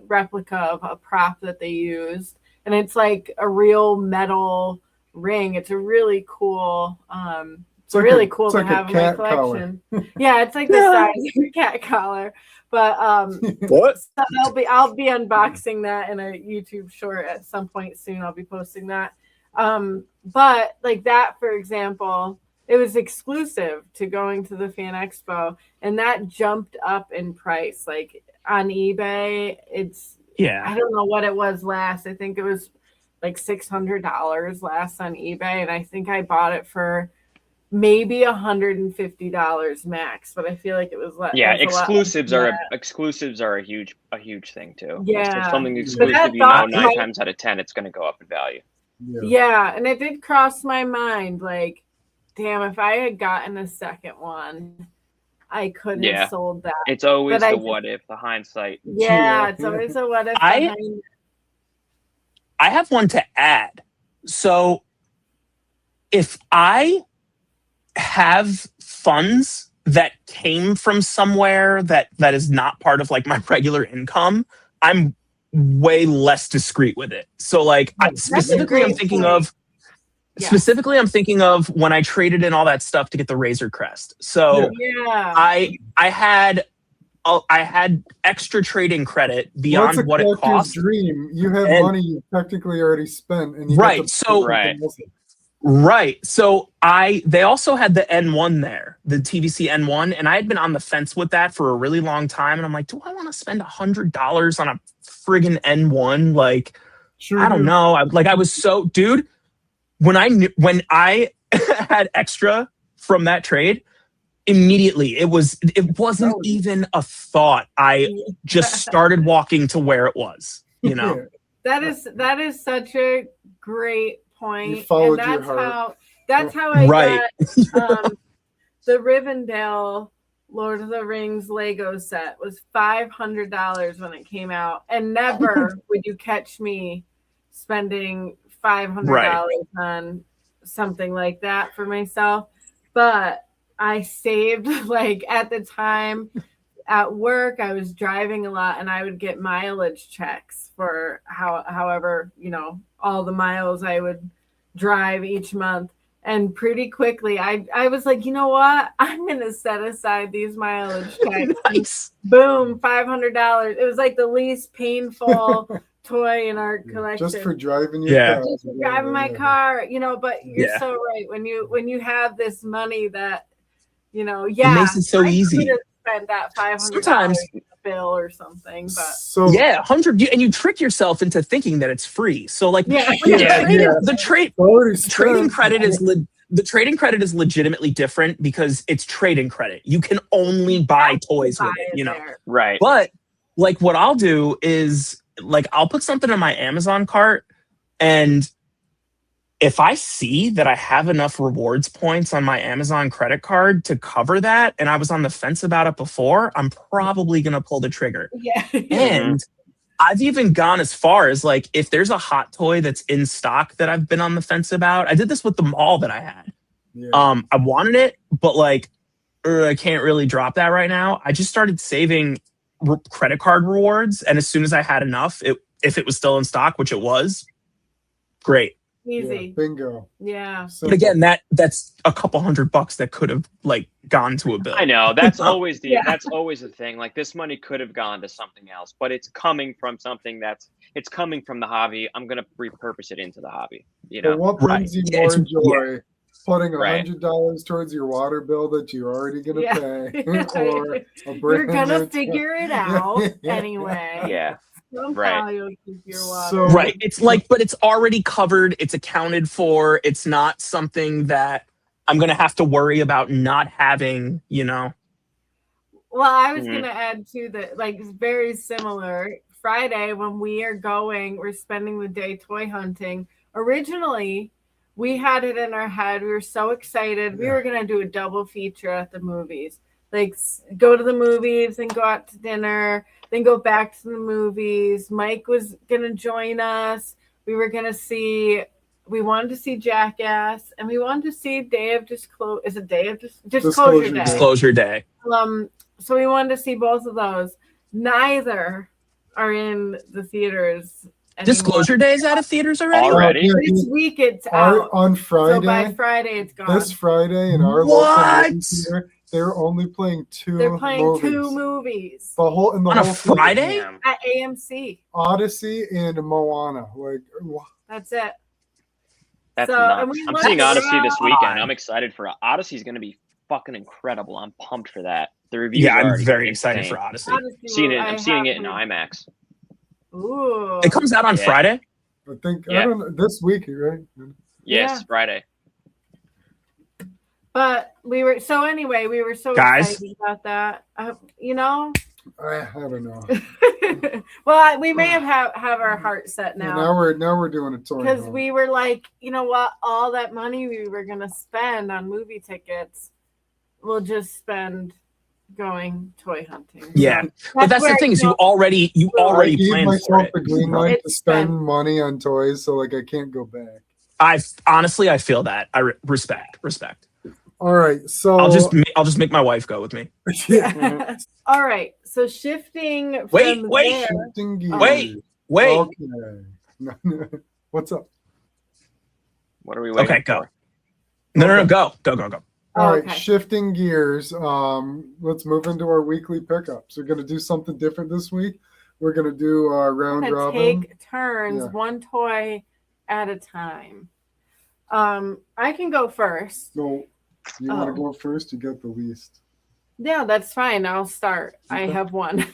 replica of a prop that they used. And it's like a real metal ring. It's a really cool it's like really cool to have in my collection. Yeah, it's like the size of a cat collar. But What? so I'll be unboxing that in a YouTube short at some point soon. I'll be posting that. But like that, for example, it was exclusive to going to the Fan Expo, and that jumped up in price. Like on eBay, I don't know what it was last. I think it was like $600 last on eBay, and I think I bought it for maybe $150 max, but I feel like it was less. Yeah, exclusives are a huge thing too. Yeah, if something exclusive, 9 times out of 10, it's going to go up in value. Yeah, and it did cross my mind, like, damn, if I had gotten a second one, I could have sold that. It's always what if, the hindsight. Yeah, it's always a what if. I have one to add. So if I have funds that came from somewhere that is not part of like my regular income, I'm way less discreet with it. So like specifically I'm thinking of when I traded in all that stuff to get the Razor Crest. So I had extra trading credit beyond what it cost. Dream. You have money you technically already spent, and you Right. So they also had the N1 there, the TVC N1, and I had been on the fence with that for a really long time. And I'm like, do I want to spend $100 on a friggin' N1? Like, I don't know. I was so, dude, when I had extra from that trade, immediately it wasn't even a thought. I just started walking to where it was, you know? That is such a great point. You followed your heart. That's how I got the Rivendell Lord of the Rings Lego set was $500 when it came out, and never would you catch me spending $500 on something like that for myself. But I saved, like, at the time at work, I was driving a lot, and I would get mileage checks for however, all the miles I would drive each month. And pretty quickly, I was like, you know what? I'm going to set aside these mileage checks. Nice. Boom, $500. It was like the least painful toy in our collection. Just for driving your car. Just for driving my car, but you're so right. When you have this money that, it makes it so easy. Could have spent that $500 bill or something, but 100, and you trick yourself into thinking that it's free. So like the trading credit is legitimately different because it's trading credit. You can only buy toys with it, Right. But like what I'll do is like I'll put something in my Amazon cart, and if I see that I have enough rewards points on my Amazon credit card to cover that, and I was on the fence about it before, I'm probably going to pull the trigger. Yeah. And I've even gone as far as like, if there's a hot toy that's in stock that I've been on the fence about, I did this with the mall that I had. Yeah. I wanted it, but like, I can't really drop that right now. I just started saving credit card rewards. And as soon as I had enough, if it was still in stock, which it was, great. Easy. Yeah, bingo. Yeah. But again, that's a couple $100 that could have like gone to a bill. I know that's always the thing. Like this money could have gone to something else, but it's coming from something it's coming from the hobby. I'm gonna repurpose it into the hobby. But what brings you more joy? Putting $100 towards your water bill that you're already gonna pay, or you're gonna figure it out anyway. Yeah. You'll keep your water. So, it's like, but it's already covered. It's accounted for. It's not something that I'm gonna have to worry about not having, you know. Well, I was Mhm. gonna add to that, like very similar. Friday when we are going, we're spending the day toy hunting. Originally, we had it in our head. We were so excited. We Yeah. were gonna do a double feature at the movies. Like go to the movies and go out to dinner, then go back to the movies. Mike was gonna join us. We were gonna see. We wanted to see Jackass, and we wanted to see Day of Disclosure. Is it Day of Disclosure Day? Disclosure Day. So we wanted to see both of those. Neither are in the theaters anymore. Disclosure Day is out of theaters already. Already? Yeah, This week it's out. on Friday. So by Friday it's gone. This Friday in our What? local movie theater, they're only playing two. They're playing movies. 2 movies The whole in the On a whole theater. Friday? Damn. at AMC. Odyssey and Moana. Like, That's it. That's So, nuts. and we I'm looked seeing Odyssey this around. weekend. I'm excited for it. Odyssey's going to be fucking incredible. I'm pumped for that. The reviews Yeah, are I'm already very excited insane. for Odyssey. Odyssey, I'm seeing it in have- IMAX. Ooh. It comes out on Yeah. Friday. I think Yeah. I don't know this week, right? Yes, Yeah. Friday. But we were so anyway. We were so Guys. excited about that. You know. I don't know. Well, we may have our heart set Now, now. we're doing a toy. Because hunt. we were like, you know what? All that money we were going to spend on movie tickets, we'll just spend going toy hunting. Yeah. But that's the where, thing is you you know, already I gave planned for myself it. the green light to It's spend spent. money on toys, so like I can't go back. I feel that. I respect. All right, so I'll just make my wife go with me. yeah. All right. So shifting Wait, from wait. there. Shifting gears. Wait. Okay. What's up? What are we waiting Okay, for? go. No, go. All right, Okay. shifting gears. Let's move into our weekly pickups. We're gonna do something different this week. We're gonna do round We're gonna robin. take turns, Yeah. one toy at a time. I can go first. No, you want Oh. to go first? You get the least. Yeah, that's fine. I'll start. I Okay. have one.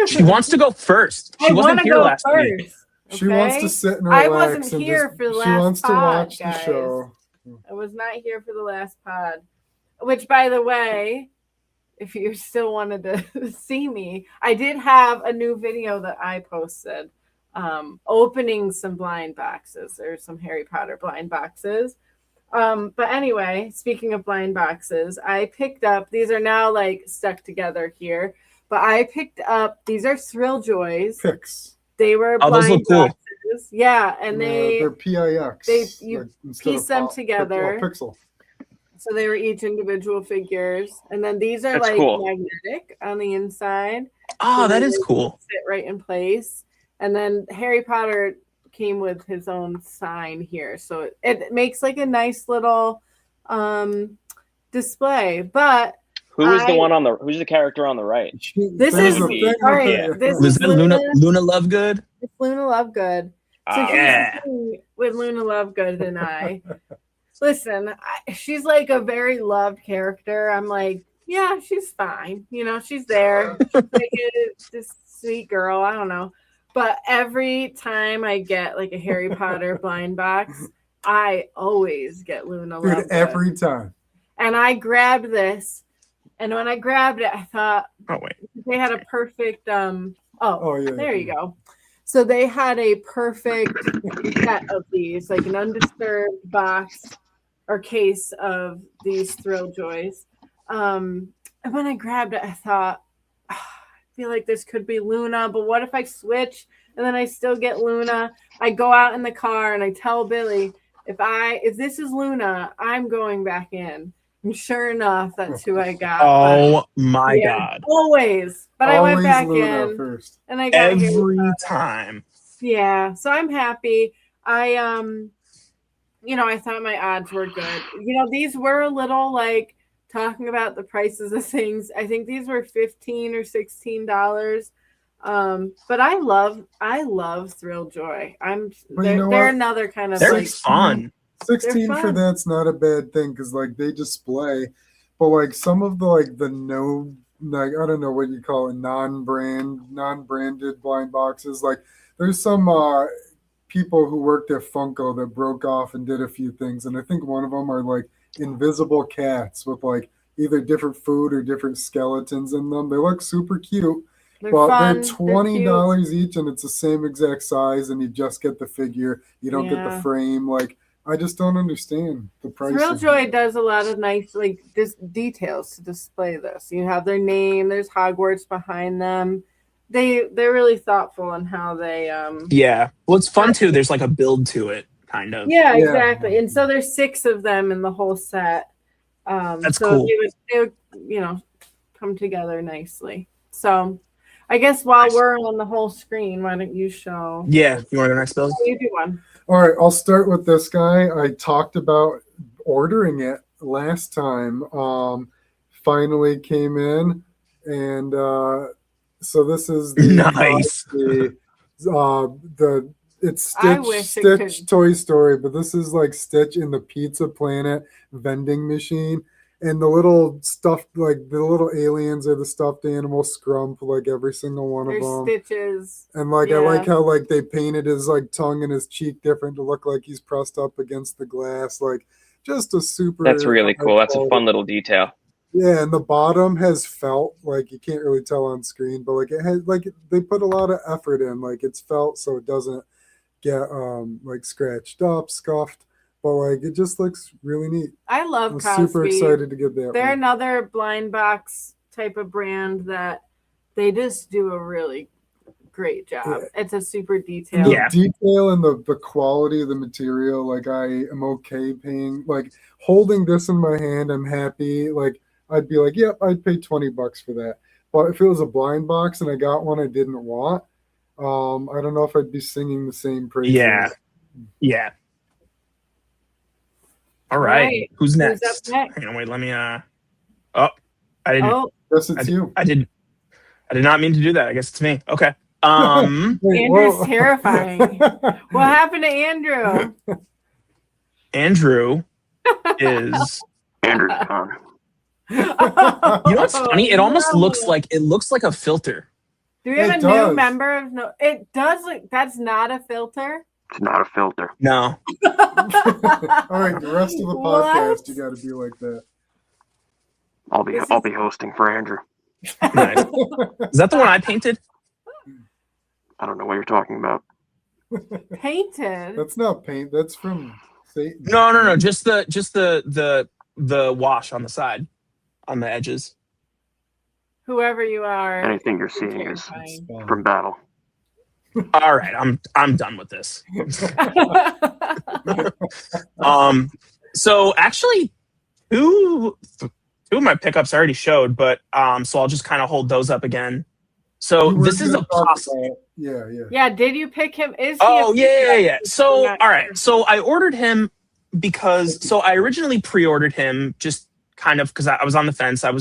She wants to go first. She I wasn't wanna here go last week. first. She wants okay? to sit and I relax. wasn't and here just, for the She last wants to pod, watch the guys. show. I was not here for the last pod. Which, by the way, if you still wanted to see me, I did have a new video that I posted opening some blind boxes. There's some Harry Potter blind boxes. But anyway, speaking of blind boxes, I picked up, these are now like stuck together here, but I picked up, these are Thrill Joys. Picks. They were Oh, those blind look cool. boxes. Yeah, and they're PIX. you instead piece of them pop- together. Pixel. So they were each individual figures. And then these are That's like cool. magnetic on the inside. Oh, So that they, is like, cool. Sit right in place. And then Harry Potter came with his own sign here. So it makes like a nice little display. But Who's the character on the right? This There's is a thing all with right. the- This Was is that Luna Lovegood? It's Luna Lovegood. So Ah, here's Yeah. the thing with Luna Lovegood and I. Listen, she's like a very loved character. I'm like, yeah, she's fine. You know, she's there. She's like this sweet girl. I don't know. But every time I get like a Harry Potter blind box, I always get Luna Lovegood. Dude, every time. And I grabbed this. And when I grabbed it, I thought Oh wait. they had a perfect Oh, yeah. there you go. So they had a perfect set of these, like an undisturbed box or case of these Thrill Joys. And when I grabbed it, I thought, I feel like this could be Luna, but what if I switch and then I still get Luna? I go out in the car and I tell Billy, if this is Luna, I'm going back in. And sure enough, that's who I got. Oh my Yeah, god. Always. But I went Always back Luna in first. and I got Harry Every Potter. time. Yeah, so I'm happy. I I thought my odds were good. These were a little like talking about the prices of things. I think these were $15 or $16. But I love Thrill Joy. But They're, you know they're what? another kind of They're like fun. 16 They're for fun. that's not a bad thing because like they display, but like some of the I don't know what you call it, non-branded blind boxes. Like there's some people who worked at Funko that broke off and did a few things, and I think one of them are like invisible cats with like either different food or different skeletons in them. They look super cute. They're But fun. they're They're cute. $20 each, and it's the same exact size, and you just get the figure. You don't get the Yeah. frame. Like, I just don't understand the price. Thrill Joy does a lot of nice like details to display this. You have their name. There's Hogwarts behind them. They're really thoughtful in how they Yeah. Well, it's fun too. There's like a build to it, kind of. Yeah, Yeah. exactly. And so there's 6 of them in the whole set. That's so cool. They would, you know, come together nicely. So I guess while we're on the whole screen, why don't you show? Yeah. You want to go next, Bill? You do one. All right, I'll start with this guy. I talked about ordering it last time. Finally came in, and so this is the Nice. it's I wish it Stitch could- Toy Story, but this is like Stitch in the Pizza Planet vending machine. And the little stuffed, like the little aliens are the stuffed animal Scrump, like every single one of There's them. Stitches. And like I Yeah. like how like they painted his like tongue and his cheek different to look like he's pressed up against the glass. Like just a super. That's really cool. That's a quality- fun little detail. Yeah, and the bottom has felt, like you can't really tell on screen, but like it has, like they put a lot of effort in. Like it's felt so it doesn't get like scratched up, scuffed, but like it just looks really neat. I love I'm Cosby. super excited to get that. They're one. another blind box type of brand that they just do a really great job. Yeah. It's a super And detailed. the Yeah. detail and the quality of the material, like I am okay paying, like holding this in my hand, I'm happy. Like I'd be like, yep, I'd pay $20 for that. But if it was a blind box and I got one I didn't want, I don't know if I'd be singing the same praises. Yeah. Yeah. All right. Right. Who's Who's next? up next? Hang on, wait, let me I didn't Oh, Yes, it's you. I did not mean to do that. I guess it's me. Okay. Wait, Andrew's whoa. terrifying. What happened to Andrew? Andrew is Andrew's gone. you know what's funny? It almost No. looks like a filter. Do we have It a new does. member of no? It does look. That's not a filter. It's not a filter. No. All right, the rest of the podcast, What? you got to be like that. I'll This be hosting for Andrew. Nice. Is that the one I painted? I don't know what you're talking about. Painted. That's not paint. That's from Satan. No. Just the wash on the side, on the edges. Whoever you are. Anything you're seeing is terrifying. from battle. All right, I'm done with this. So actually, two of my pickups I already showed, but so I'll just kind of hold those up again. So You were this is gonna a talk possible. about- Yeah. Yeah. Did you pick him? Is he? Oh a yeah. pickup? So I'm not all right. sure. So I ordered him because I originally pre-ordered him just kind of because I was on the fence. I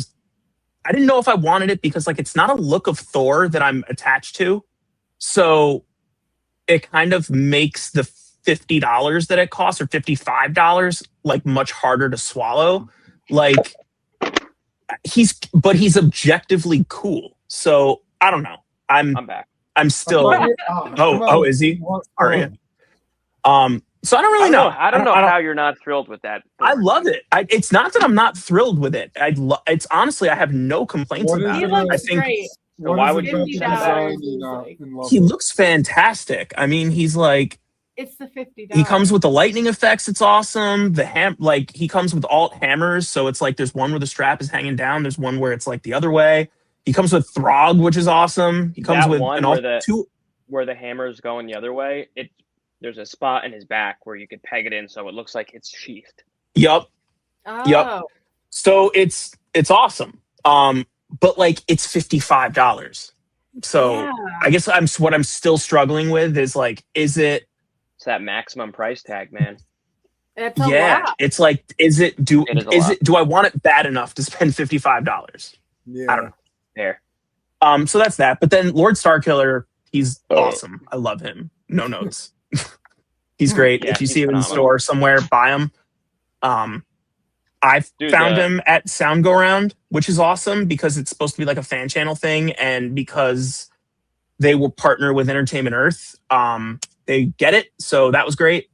didn't know if I wanted it because like it's not a look of Thor that I'm attached to. So it kind of makes the $50 that it costs or $55 like much harder to swallow. Like he's objectively cool. So I don't know. I'm back. I'm still Come is he? on. Are you? So I don't really know. I don't know how you're not thrilled with that. I love it. It's not that I'm not thrilled with it. It's honestly I have no complaints What is about He it. it? looks I think great. What why is would it you about $50 the design is you're not like- in love he with? looks fantastic. I mean, he's like It's the $50. he comes with the lightning effects. It's awesome. Like he comes with alt hammers, so it's like there's one where the strap is hanging down. There's one where it's like the other way. He comes with Throg, which is awesome. He comes That with one an where two. where the hammer's going the other way. There's a spot in his back where you could peg it in so it looks like it's sheathed. Yup. Oh. Yep. So it's awesome. But like it's $55. So Yeah. I guess what I'm still struggling with is like, is it? It's that maximum price tag, man. It's a Yeah, lot. it's like, do I want it bad enough to spend $55? Yeah. I don't know. There. So that's that. But then Lord Starkiller, he's Oh. awesome. I love him. No notes. He's great. Yeah, if you he's see him in the phenomenal. store somewhere, buy him. I Dude, found him at Sound Go Round, which is awesome because it's supposed to be like a fan channel thing, and because they will partner with Entertainment Earth, they get it. So that was great.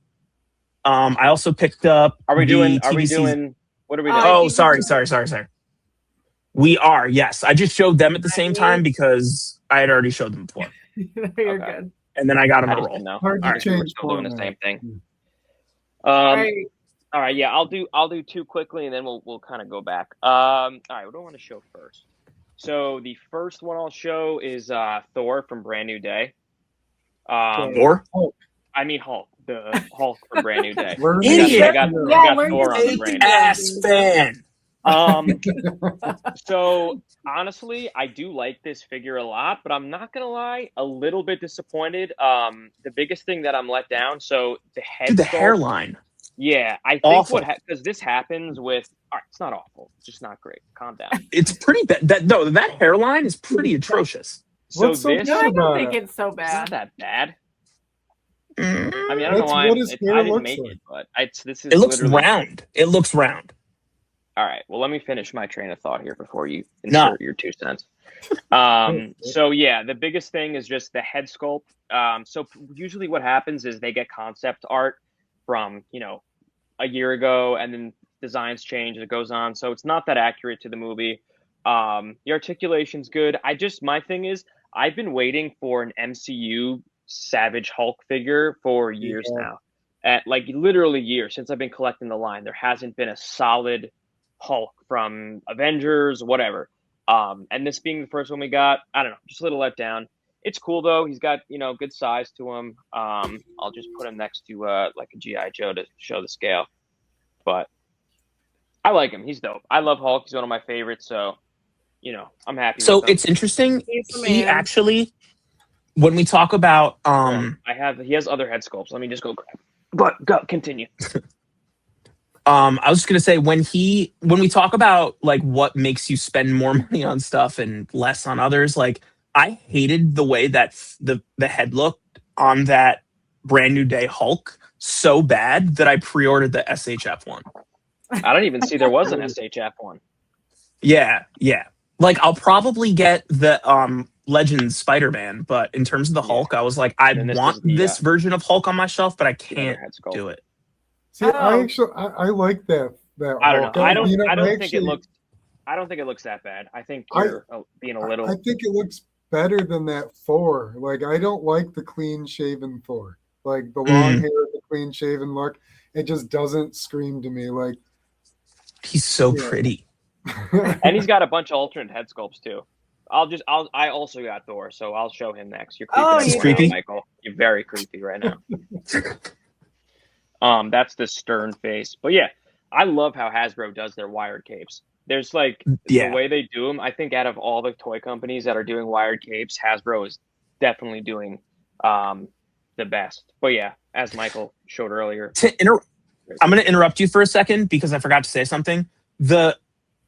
I also picked up. Are we the doing TVC's What are we doing? I Oh, think sorry. it's- We are, yes. I just showed them at the same Right. time because I had already showed them before. You're Okay. good. And then I got them I to just roll. didn't know. Hard to I guess we were change still doing the format. same thing. All right. All right, yeah, I'll do two quickly, and then we'll kind of go back. All right, what do I want to show first? So the first one I'll show is Thor from Brand New Day. Or? I mean Hulk, the Hulk from Brand New Day. Learn Idiot. I got learn Thor your on the basic brain. Ass fan. So honestly, I do like this figure a lot, but I'm not gonna lie, a little bit disappointed. The biggest thing that I'm let down. So the head, Dude, the sculpt, hairline. yeah, I think Awful. because this happens with. All right, it's not awful, it's just not great. Calm down. It's pretty bad. That hairline is pretty atrocious. So What's so this, No, I about don't think it? it's so it's not bad. that bad. Mm, I mean, I don't know That's why what his hair I didn't looks make like. it, but this is. it looks literally- round. It looks round. All right. Well, let me finish my train of thought here before you No. insert your 2 cents. So yeah, the biggest thing is just the head sculpt. So usually what happens is they get concept art from, a year ago, and then designs change as it goes on. So it's not that accurate to the movie. The articulation's good. My thing is, I've been waiting for an MCU Savage Hulk figure for years now. At like literally years since I've been collecting the line. There hasn't been a solid Hulk from Avengers, whatever. And this being the first one we got, I don't know, just a little let down. It's cool though. He's got, good size to him. I'll just put him next to like a GI Joe to show the scale. But I like him. He's dope. I love Hulk. He's one of my favorites. So, I'm happy. So with him. it's interesting. He's the He man. actually, when we talk about He has other head sculpts. Let me just go grab. But go continue. I was just gonna say when we talk about like what makes you spend more money on stuff and less on others, like I hated the way that the head looked on that Brand New Day Hulk so bad that I pre-ordered the SHF one. I don't even see there was an SHF one. Yeah. Like I'll probably get the Legends Spider-Man, but in terms of the Hulk, I was like, I And this want is the, this version of Hulk on my shelf, but I the other can't head sculpt. do it. See, I like that. I don't Hulk. know. I don't think actually- it looks. I don't think it looks that bad. I think you're being a little. I think it looks better than that Thor. Like I don't like the clean shaven Thor. Like the long hair, the clean shaven look. It just doesn't scream to me. Like He's so Yeah. pretty. And he's got a bunch of alternate head sculpts too. I also got Thor, so I'll show him next. You're creepy, Oh, right you now, creepy? Michael. You're very creepy right now. That's the stern face. But yeah, I love how Hasbro does their wired capes. There's like Yeah. the way they do them. I think out of all the toy companies that are doing wired capes, Hasbro is definitely doing the best. But yeah, as Michael showed earlier, I'm going to interrupt you for a second because I forgot to say something. The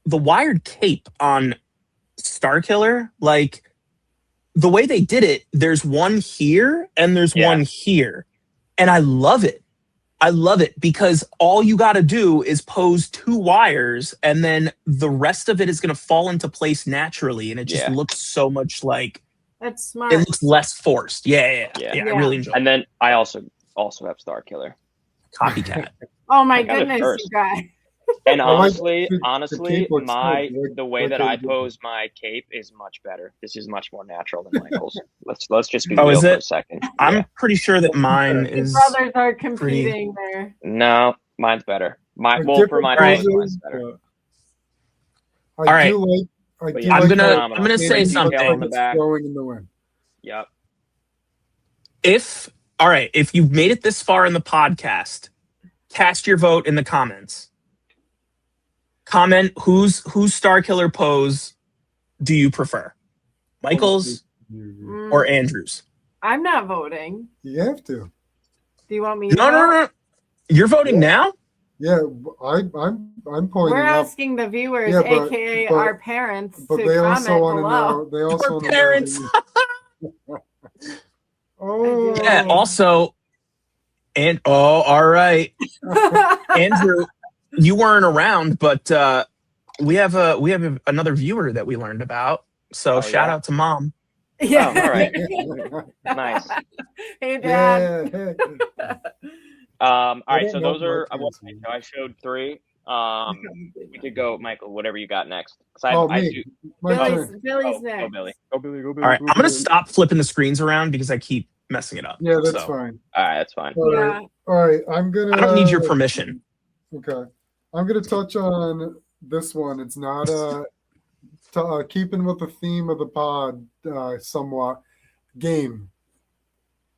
wired cape on Starkiller, like the way they did it, there's one here and there's one here. And I love it. I love it because all you got to do is pose 2 wires and then the rest of it is going to fall into place naturally. And it just looks so much like That's smart. it looks less forced. Yeah. I really enjoy it. and then I also have Starkiller. Copycat. Oh my I got it goodness, first. you guys. And I like honestly, the cape looks good, the way like that they I do. pose my cape is much better. This is much more natural than Michael's. Let's just be Oh, real is for it? a second. I'm Yeah. pretty sure that mine The is. brothers are competing there. No, mine's better. For Different my Right. pose, poses, mine's better. but All right. I But do yeah, I'm like gonna- how phenomenal. I'm gonna say it looks something. like On the it's back. flowing in the wind. Yep. If you've made it this far in the podcast, cast your vote in the comments. Comment whose Starkiller pose do you prefer? Michael's or Andrew's? I'm not voting. You have to. Do you want me? No. You're voting now? Yeah, I'm pointing We're up. asking the viewers, Yeah, but- aka but- our parents, But to they comment also want to below. know. They also Our want to parents. know. Oh, Yeah. Also, and all right, Andrew, you weren't around, but we have another viewer that we learned about. So Oh, shout yeah? out to Mom. Yeah. Oh, all right. Nice. Hey, Dad. yeah. All right. don't So know those are my kids, man. I showed 3. We could go, Michael. Whatever you got next. Me. My turn. Billy's Go next. Billy. Go Billy. Go Billy. All right, go I'm gonna Billy. stop flipping the screens around because I keep messing it up. Yeah, that's So, fine. All right, that's fine. All Yeah. right. All right. I'm gonna. I don't need your permission. Okay. I'm gonna touch on this one. It's not keeping with the theme of the pod somewhat. Game.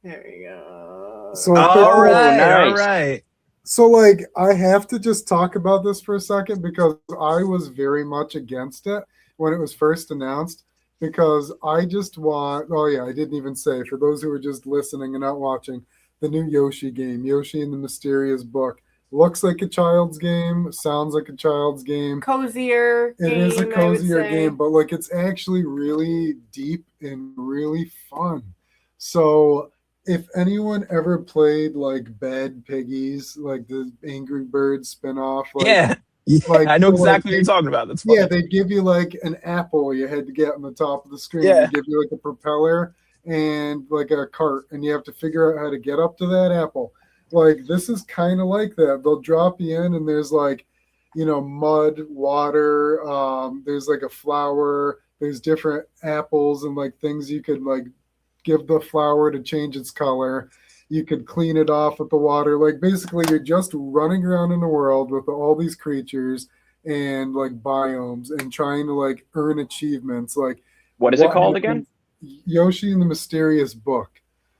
There you go. So All right, nice. all right. So, like, I have to just talk about this for a second because I was very much against it when it was first announced because I just want, oh, yeah, I didn't even say, for those who are just listening and not watching, the new Yoshi game, Yoshi and the Mysterious Book. Looks like a child's game, sounds like a child's game. Cozier It game, is a I would cozier say. game, but, like, it's actually really deep and really fun. So if anyone ever played like Bad Piggies, like the Angry Birds spinoff, like, Yeah, like I know so, like, exactly what you're talking about. That's funny. yeah, they give you like an apple you had to get on the top of the screen. Yeah. They give you like a propeller and like a cart, and you have to figure out how to get up to that apple. Like this is kind of like that. They'll drop you in, and there's like, mud, water. There's like a flower. There's different apples and like things you could like give the flower to change its color. You could clean it off with the water. Like basically you're just running around in the world with all these creatures and like biomes and trying to like earn achievements. Like What is it called again? Yoshi and the Mysterious Book.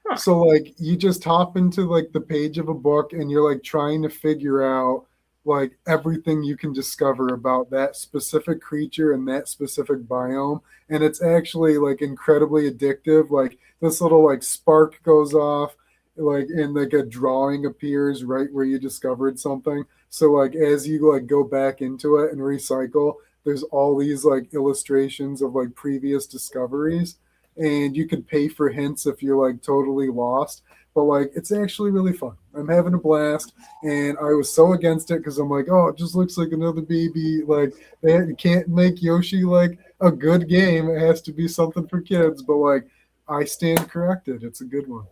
Huh. So like you just hop into like the page of a book and you're like trying to figure out like everything you can discover about that specific creature and that specific biome. And it's actually like incredibly addictive. Like this little like spark goes off, like, and like a drawing appears right where you discovered something. So like as you like go back into it and recycle, there's all these like illustrations of like previous discoveries, and you can pay for hints if you're like totally lost. But like it's actually really fun. I'm having a blast, and I was so against it because I'm like, oh, it just looks like another baby. Like you can't make Yoshi like a good game. It has to be something for kids. But like I stand corrected. It's a good one.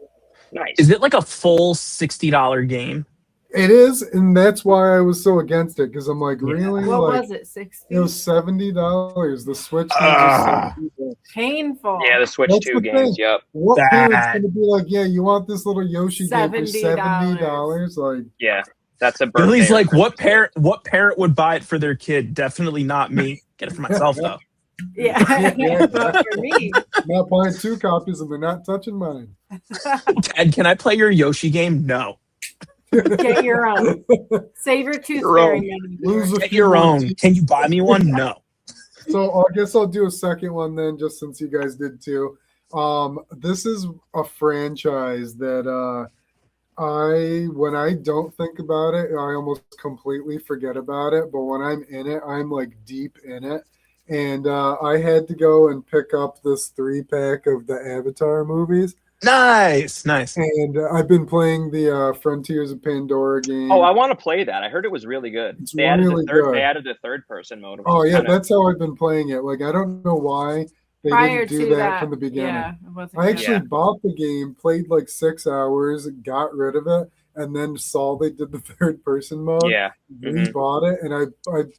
Nice. Is it like a full $60 game? It is, and that's why I was so against it because I'm like, Yeah. really? What like, was it? 60? It was $70. The Switch games Ah. are $70. Painful. Yeah, the Switch That's 2 the games. thing. Yep. What That- parent's gonna be like, yeah, you want this little Yoshi game for $70? $70? Like, Yeah, that's a birthday. Billy's like, or what parent would buy it for their kid? Definitely not me. Get it for myself though. Yeah. Yeah. But for me. not buying 2 copies and they're not touching mine. Dad, can I play your Yoshi game? No. Get your own. Save your tooth Your own. fairy money. Lose a Get few your more own. teeth. Can you buy me one? No. So I guess I'll do a second one then, just since you guys did too. This is a franchise that when I don't think about it, I almost completely forget about it. But when I'm in it, I'm like deep in it. And I had to go and pick up this 3-pack of the Avatar movies. Nice. And I've been playing the Frontiers of Pandora game. Oh, I want to play that. I heard it was really good. It's They added really the third. good. They added the third-person mode. which Oh is yeah, kinda- that's how I've been playing it. Like I don't know why they Prior didn't do to that from the beginning. Yeah, it wasn't I good. actually bought the game, played like 6 hours, got rid of it, and then saw they did the third person mode. Yeah. Mhm. Rebought it, and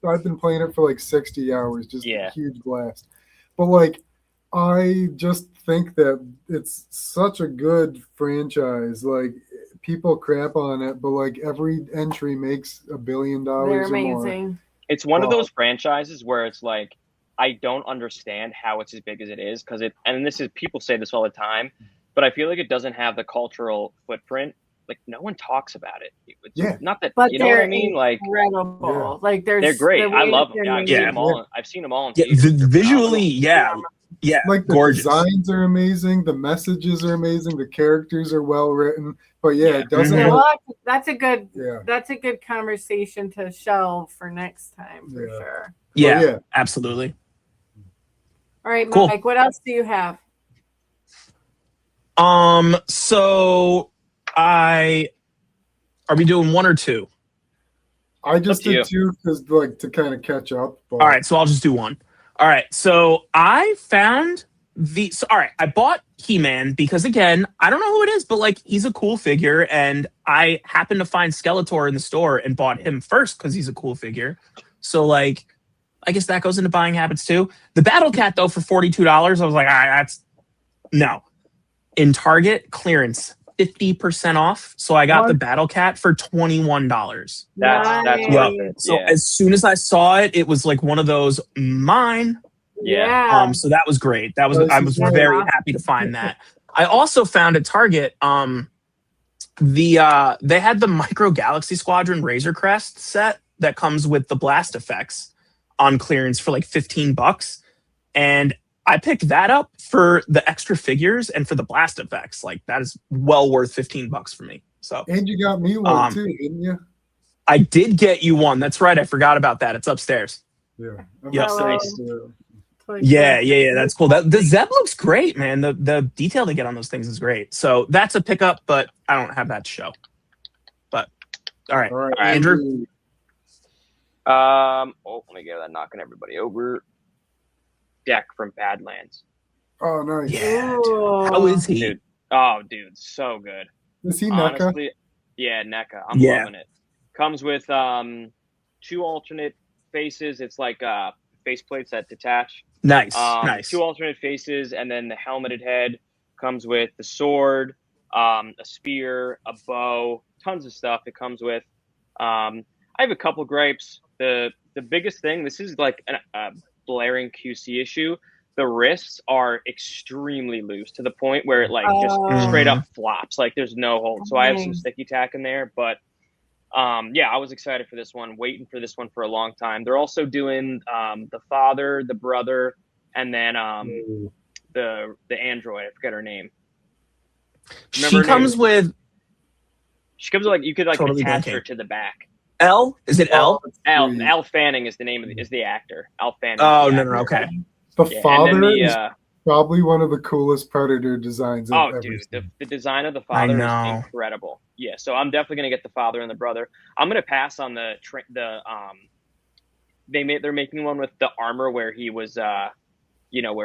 I've been playing it for like 60 hours, just Yeah. a huge blast. But like, I just think that it's such a good franchise. Like people crap on it, but like every entry makes $1 billion They're or more. amazing. It's one of Wow. those franchises where it's like I don't understand how it's as big as it is because it. And this is people say this all the time, but I feel like it doesn't have the cultural footprint. Like no one talks about it. It's Yeah. Not that But you know what I they're mean. Like incredible. Yeah. Like there's they're great. the I way love that them. they're Yeah, I've made. seen them all. I've seen them all in Yeah, theaters. They're visually, phenomenal. yeah, Like the gorgeous. designs are amazing, the messages are amazing, the characters are well written. But yeah, it doesn't. Mhm. Yeah, Look, well, that's a good yeah, that's a good conversation to shelve for next time for Yeah. sure. Yeah, yeah. absolutely. All right, Cool. Mike, what else do you have? So are we doing 1 or 2? I just Up to did 2 because like to kind of catch up. But All right, so I'll just do 1. All right, so I found all right, I bought He-Man because, again, I don't know who it is, but like he's a cool figure, and I happened to find Skeletor in the store and bought him first because he's a cool figure. So like, I guess that goes into buying habits too. The Battle Cat though for $42, I was like, that's no. In Target clearance, 50% off. So I got the Battle Cat for $21. That's Yeah. worth it. So as soon as I saw it, it was like one of those mine. Yeah. So that was great. I was very happy to find that. I also found at Target, they had the Micro Galaxy Squadron Razor Crest set that comes with the blast effects on clearance for like $15. And I picked that up for the extra figures and for the blast effects. Like that is well worth $15 for me. So And you got me one too, didn't you? I did get you one. That's right. I forgot about that. It's upstairs. Yeah. Yep. Yeah, that's cool. The Zeb looks great, man. The detail they get on those things is great. So that's a pickup, but I don't have that to show. But all right, Andrew. Let me get that, knocking everybody over. Deck from Badlands. Oh, nice. Yeah. How is he? Dude, so good. Is he Honestly, NECA? Yeah, NECA. I'm loving it. Comes with 2 alternate faces. It's like face plates that detach. Nice. 2 alternate faces, and then the helmeted head comes with the sword, a spear, a bow, tons of stuff it comes with. I have a couple gripes. The biggest thing, this is like a blaring QC issue. The wrists are extremely loose to the point where it like just straight up flops. Like there's no hold. So I have some sticky tack in there, but I was excited for this one, waiting for this one for a long time. They're also doing the father, the brother, and then the android. I forget her name. She comes with like you could like totally attach her to the back. L? Is it L? Al Fanning is the name of is the actor. Al Fanning. Oh no, okay. The father is probably one of the coolest Predator designs I've ever seen. The design of the father is incredible. Yeah, so I'm definitely gonna get the father and the brother. I'm gonna pass on they're making one with the armor where he was where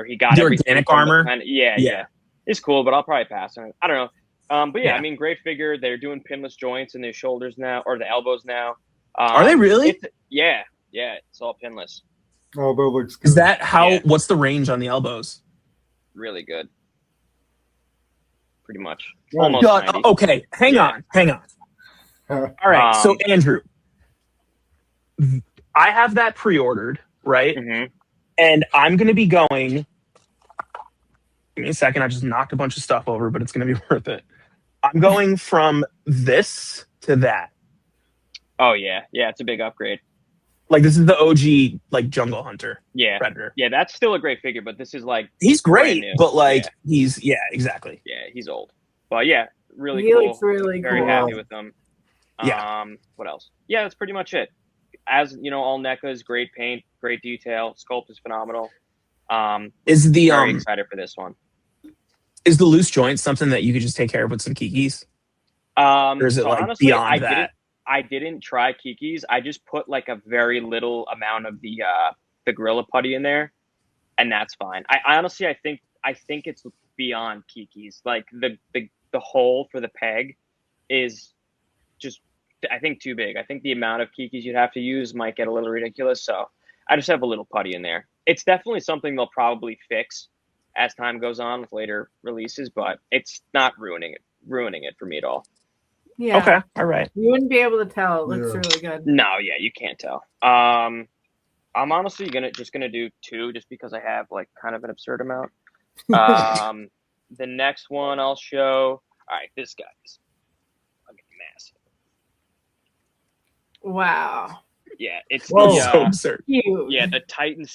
he got the organic armor. Yeah, it's cool, but I'll probably pass on it. I don't know. I mean, great figure. They're doing pinless joints in their shoulders now, or the elbows now. Are they really? Yeah, it's all pinless. Oh, that looks good. Is that how? Yeah. What's the range on the elbows? Really good. Pretty much. Yeah. Almost 90. Okay, hang on. All right, so Andrew, I have that pre-ordered, right? Mm-hmm. And I'm going to be going. Give me a second. I just knocked a bunch of stuff over, but it's going to be worth it. I'm going from this to that. Oh, yeah. Yeah, it's a big upgrade. Like, this is the OG, like, Jungle Hunter. Yeah. Predator. Yeah, that's still a great figure, but this is, like... He's great, but, like, he's... Yeah, exactly. Yeah, he's old. But, yeah, really he cool. He looks really Very cool. happy with them. Yeah. What else? Yeah, that's pretty much it. As, all NECAs, great paint, great detail. Sculpt is phenomenal. Is the... Very excited for this one. Is the loose joint something that you could just take care of with some Kikis? Or is it, like, honestly, beyond that? I didn't try Kiki's. I just put like a very little amount of the Gorilla Putty in there, and that's fine. I honestly, I think it's beyond Kiki's. Like the hole for the peg is just, I think, too big. I think the amount of Kiki's you'd have to use might get a little ridiculous. So I just have a little putty in there. It's definitely something they'll probably fix as time goes on with later releases, but it's not ruining it for me at all. Yeah. Okay. All right. You wouldn't be able to tell. It looks really good. No, yeah, you can't tell. I'm honestly gonna do 2 just because I have like kind of an absurd amount. The next one I'll show. All right, this guy's massive. Wow. Yeah, it's so absurd. Huge. Yeah, the Titan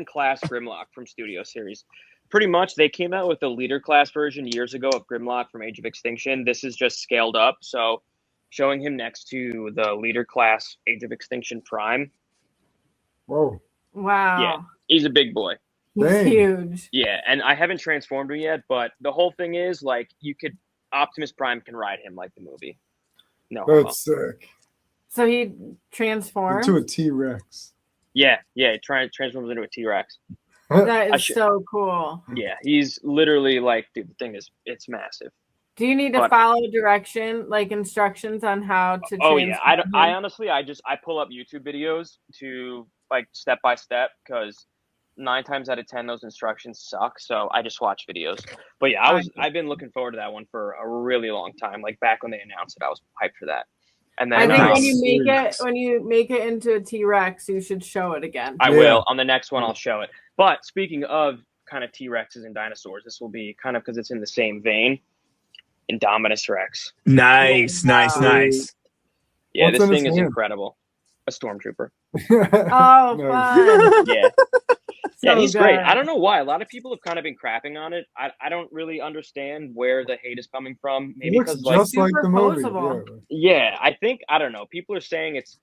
class Grimlock from Studio Series. Pretty much, they came out with the leader class version years ago of Grimlock from Age of Extinction. This is just scaled up, so showing him next to the leader class Age of Extinction Prime. Whoa. Wow. Yeah, he's a big boy. He's huge. Yeah, and I haven't transformed him yet, but the whole thing is, like, Optimus Prime can ride him like the movie. No. That's sick. So he transforms? Into a T-Rex. Yeah, it transforms into a T-Rex. That is should- so cool. Yeah, he's literally like, dude, the thing is, it's massive. Do you need to But- follow instructions on how to? Oh yeah, I transform him? honestly, I pull up YouTube videos to like step by step because 9 times out of 10 those instructions suck. So I just watch videos. But yeah, I've been looking forward to that one for a really long time. Like back when they announced it, I was hyped for that. And then I think Nice. when you make it into a T-Rex, you should show it again. I Yeah. will on the next one. I'll show it. But speaking of kind of T-Rexes and dinosaurs, this will be kind of because it's in the same vein. Indominus Rex. Nice. Wow. Yeah, What's this in his thing is hand? incredible. A stormtrooper. Oh, Nice. fun! Yeah. Yeah, So he's great. good. I don't know why. A lot of people have kind of been crapping on it. I don't really understand where the hate is coming from. It Maybe looks because like just like the movie. Superposable. yeah, I think I don't know. People are saying it's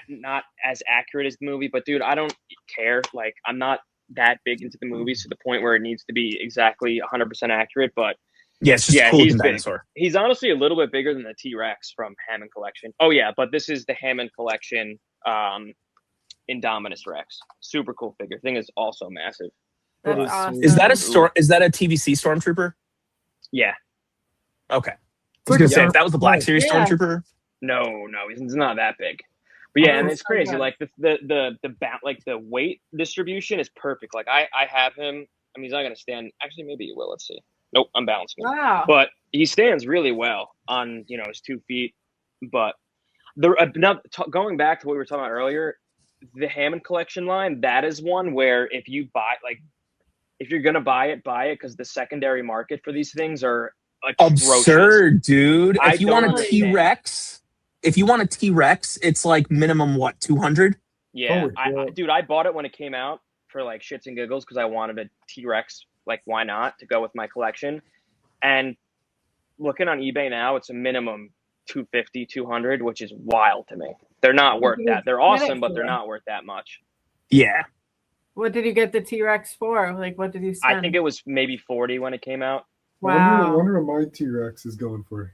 not as accurate as the movie, but dude, I don't care. Like I'm not that big into the movies to the point where it needs to be exactly 100% accurate, but Yeah, it's just yeah, cool he's looking big. dinosaur. He's honestly a little bit bigger than the T-Rex from Hammond Collection. Oh yeah, but this is the Hammond Collection Indominus Rex. Super cool figure. Thing is also massive. That's That is awesome. sweet. Is that a Is that a TVC stormtrooper? Yeah. Okay. I It's was like gonna a say if that was the Black Series Yeah. stormtrooper. No, he's not that big. But yeah, Oh, and that's it's crazy. so good. Like the weight distribution is perfect. Like I have him. I mean, he's not gonna stand. Actually, maybe he will. Let's see. Nope, I'm balancing him. Wow. But he stands really well on his 2 feet. But going back to what we were talking about earlier, the Hammond Collection line, that is one where if you buy if you're gonna buy it because the secondary market for these things are atrocious. Absurd, dude. I If you don't want a understand. T-Rex, it's like minimum what, 200? Yeah, Holy crap. dude, I bought it when it came out for like shits and giggles because I wanted a T-Rex. Like, why not, to go with my collection? And looking on eBay now, it's a minimum 250, 200, which is wild to me. They're not worth that. They're awesome, but they're not worth that much. Yeah. What did you get the T-Rex for? Like, what did you spend? I think it was maybe 40 when it came out. I Wow. wonder what my T-Rex is going for.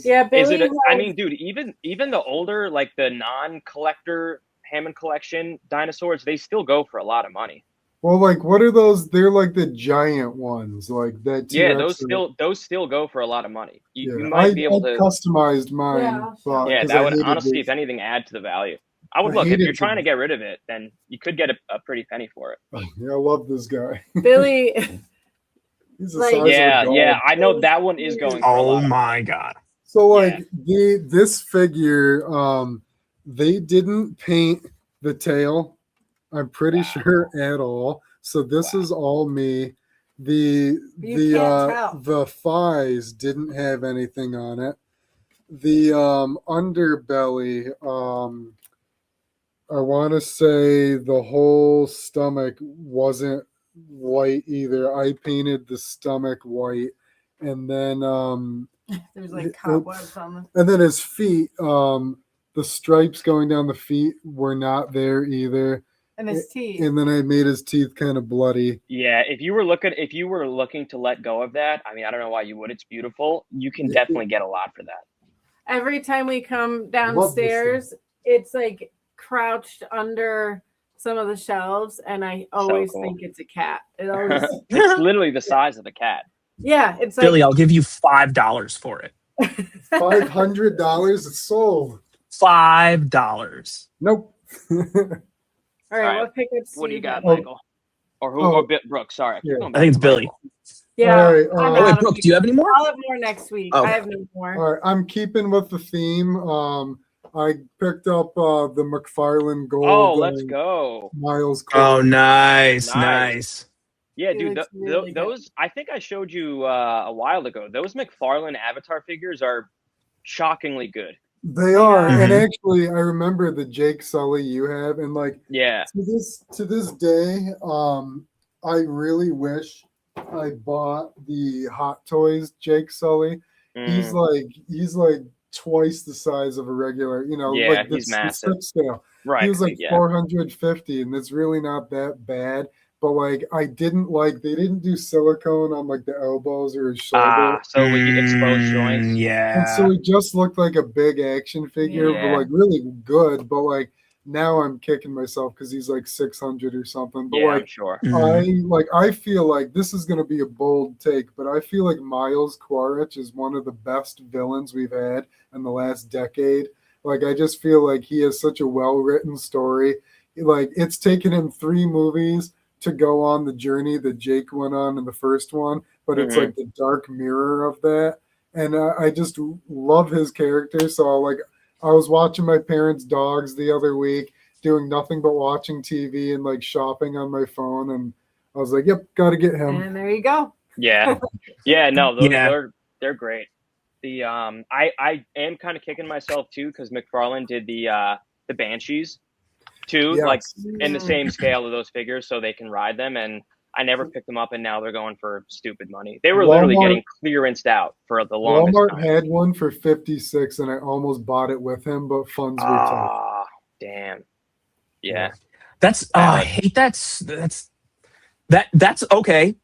Yeah, Billy. Is it? I has- mean, dude, even the older, like the non-collector Hammond Collection dinosaurs, they still go for a lot of money. Well, like, what are those? They're like the giant ones, like that. Yeah, T-Rex those still go for a lot of money. You Yeah, might be able I to. customized mine. Yeah, but- Yeah, 'cause that I would hated honestly, this. if anything, add to the value. I would I look if hated you're trying to them. get rid of it, then you could get a pretty penny for it. Yeah, I love this guy. Billy. He's the Like- size of a Yeah, dog. yeah, I know that one is going for a Oh lot. my god. So like this figure, they didn't paint the tail, I'm pretty sure, at all. So this is all me. You can't tell. The thighs didn't have anything on it. The underbelly, I want to say the whole stomach wasn't white either. I painted the stomach white, and then There's like cobwebs on the. and then his feet, the stripes going down the feet were not there either. And his teeth. And then I made his teeth kind of bloody. Yeah, if you were looking to let go of that, I mean, I don't know why you would. It's beautiful. You can definitely get a lot for that. Every time we come Love this downstairs, it's like crouched under some of the shelves, and I always cool. think it's a cat. It always, It's literally the size of a cat. yeah, it's like Billy, I'll give you $5 for it. $500. It's sold. $5. Nope. all right. All right, What pickups? What do you got, Oh. Michael? Or who? Oh. Or Brooke? Sorry, keep Yeah. going I think it's back to Billy. Michael. Yeah. All right, I'm oh, Oh, out wait, of Brooke, do you have any more? I'll have more next week. Oh. I have no more. All right, I'm keeping with the theme. I picked up the McFarlane Gold. Oh, let's go. Miles. Oh, Court. nice. Nice. Yeah, It dude, looks really good. those, I think I showed you a while ago. Those McFarlane Avatar figures are shockingly good. They are, Yeah. and Mhm. actually, I remember the Jake Sully you have, and like Yeah. to this day, I really wish I bought the Hot Toys Jake Sully. He's like twice the size of a regular, Yeah, like he's massive. stick scale. right. He was like yeah. 450, and it's really not that bad. But like, they didn't do silicone on like the elbows or his shoulder. So with the exposed joints. And Yeah. so he just looked like a big action figure, Yeah. but like really good. But like Now I'm kicking myself because he's like 600 or something. But Yeah, like I'm sure. I feel like this is going to be a bold take, but I feel like Miles Quaritch is one of the best villains we've had in the last decade. Like I just feel like he has such a well-written story. Like it's taken him 3 movies to go on the journey that Jake went on in the first one, but it's Hmm. like the dark mirror of that. And I just love his character. So like I was watching my parents' dogs the other week, doing nothing but watching TV and like shopping on my phone, and I was like, "Yep, got to get him." And there you go. Yeah, yeah. No, Yeah. they're great. I am kind of kicking myself too because McFarlane did the Banshees too, like Yes, in the Mm. same scale of those figures, so they can ride them. And I never picked them up, and now they're going for stupid money. They were literally Walmart getting clearanced out for the longest Walmart time. had one for 56, and I almost bought it with him, but funds were tight. Ah, damn. Yeah, That's I bad. hate that's okay.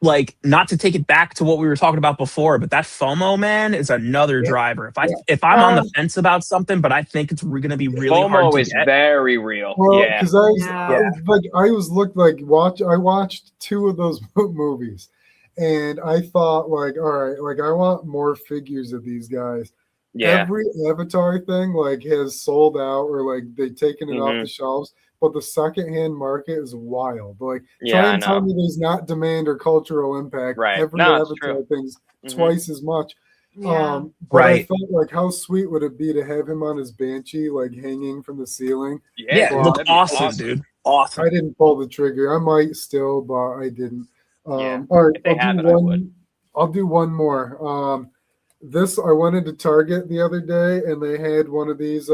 Like, not to take it back to what we were talking about before, but that FOMO, man, is another Yeah, driver. yeah. If I'm on the Um, fence about something, but I think it's going to be really hard FOMO to is get. very real. Well, Yeah, because I was Yeah. I was looked like I watched 2 of those movies, and I thought like, all right, like I want more figures of these guys. yeah. Every Avatar thing like has sold out or like they've taken it off Hmm. the shelves, but the secondhand market is wild. Like Yeah, try I and tell know. me there's not demand or cultural impact. Right. Every No, it's Avatar true. thing's Hmm. twice as much. Yeah. But I Right. felt like how sweet would it be to have him on his banshee, like hanging from the ceiling. Yeah, Yeah, dude, But look that'd be awesome, awesome. dude. Awesome. I didn't pull the trigger. I might still, but I didn't. Yeah. All right, If they have it, I would. I'll do one more. This I went into Target the other day, and they had one of these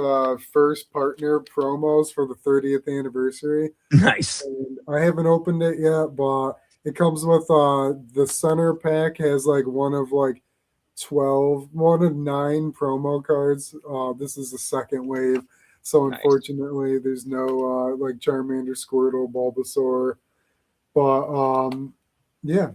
first partner promos for the 30th anniversary. Nice. And I haven't opened it yet, but it comes with the center pack has like one of 9 promo cards. This is the second wave. So Nice. unfortunately, there's no like Charmander, Squirtle, Bulbasaur, but yeah,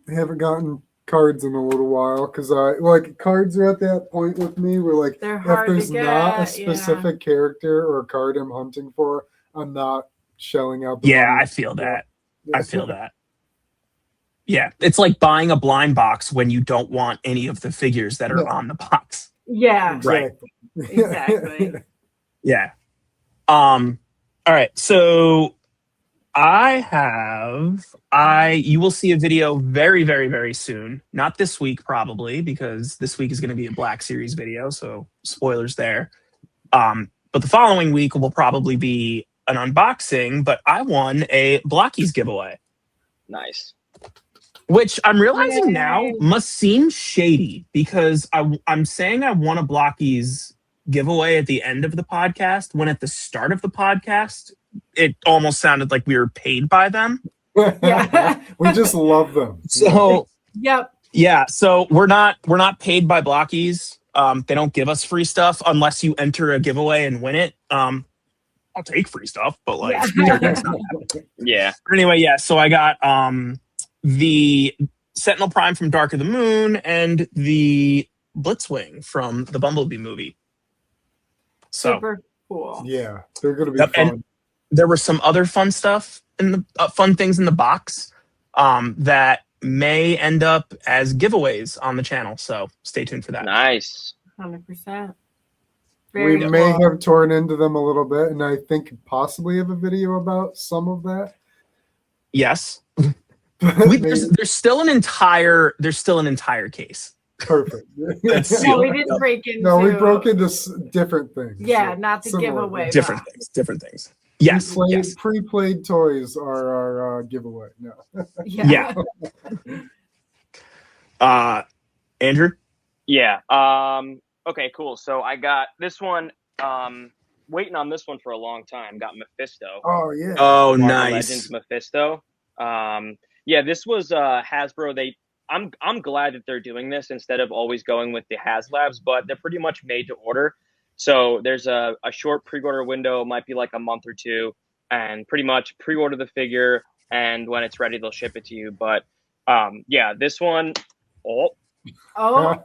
I haven't gotten cards in a little while because I like cards are at that point with me where like They're if hard to there's not a get. Yeah. specific character or card I'm hunting for, I'm not shelling out the Yeah, money. I feel that. I feel that. Yeah, it's like buying a blind box when you don't want any of the figures that are Yeah. on the box. Yeah. Right. Exactly. Yeah. All right. So you will see a video very, very, very soon. Not this week, probably, because this week is going to be a Black Series video. So spoilers there. But the following week will probably be an unboxing, but I won a Blockies giveaway, Nice. which I'm realizing now Yay. must seem shady because I'm saying I won a Blockies giveaway at the end of the podcast when at the start of the podcast it almost sounded like we were paid by them. Yeah. We just love them. So Yep. yeah, so we're not paid by Blockies. They don't give us free stuff unless you enter a giveaway and win it. I'll take free stuff, but like Yeah. that's not happening. Yeah. But anyway, yeah. So I got the Sentinel Prime from Dark of the Moon and the Blitzwing from the Bumblebee movie. So Super cool. Yeah, they're gonna be Yep, fun. and there was some other fun stuff in the fun things in the box that may end up as giveaways on the channel. So stay tuned for that. Nice. 100%. We Very may cool. have torn into them a little bit, and I think possibly have a video about some of that. Yes, Maybe- there's still an entire case. Perfect. That's No, we sealed. didn't break into. No, we broke into different things. Yeah, So, not the similar. giveaway. Different box. things. Different things. Yes. Yes. Pre-played toys are our giveaway. No. Yeah. Yeah. Andrew. Yeah. Okay, cool. So I got this one. Waiting on this one for a long time. Got Mephisto. Oh yeah. Oh, Marvel nice. Legends Mephisto. Yeah, this was Hasbro. I'm glad that they're doing this instead of always going with the HasLabs, but they're pretty much made to order. So there's a short pre-order window, might be like a month or two, and pretty much pre-order the figure, and when it's ready, they'll ship it to you. But yeah, this one, Oh,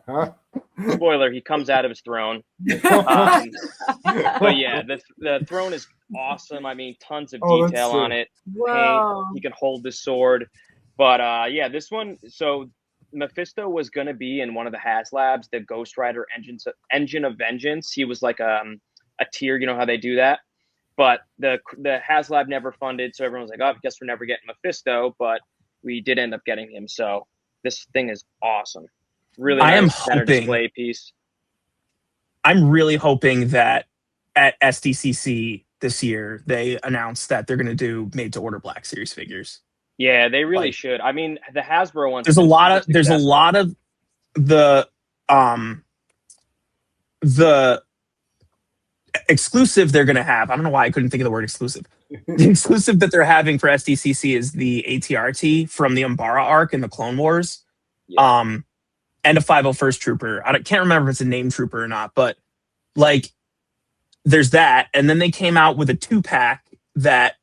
Spoiler: he comes out of his throne. But yeah, the throne is awesome. I mean, tons of Oh, that's detail on sick. it. Paint. whoa. He can hold the sword. But yeah, this one. So Mephisto was gonna be in one of the HasLabs, the Ghost Rider Engine of Vengeance. He was like a tier. You know how they do that. But the HasLab never funded, so everyone was like, "Oh, I guess we're never getting Mephisto." But we did end up getting him. So this thing is awesome. Really I am nice center hoping- display piece. I'm really hoping that at SDCC this year they announced that they're going to do made to order Black Series figures. Yeah, they really Like- should. I mean, the Hasbro ones. There's a lot of the exclusive they're going to have. I don't know why I couldn't think of the word exclusive. The exclusive that they're having for SDCC is the ATRT from the Umbara arc in the Clone Wars. Yeah. And a 501st Trooper. I can't remember if it's a name trooper or not, but like there's that. And then they came out with a 2-pack that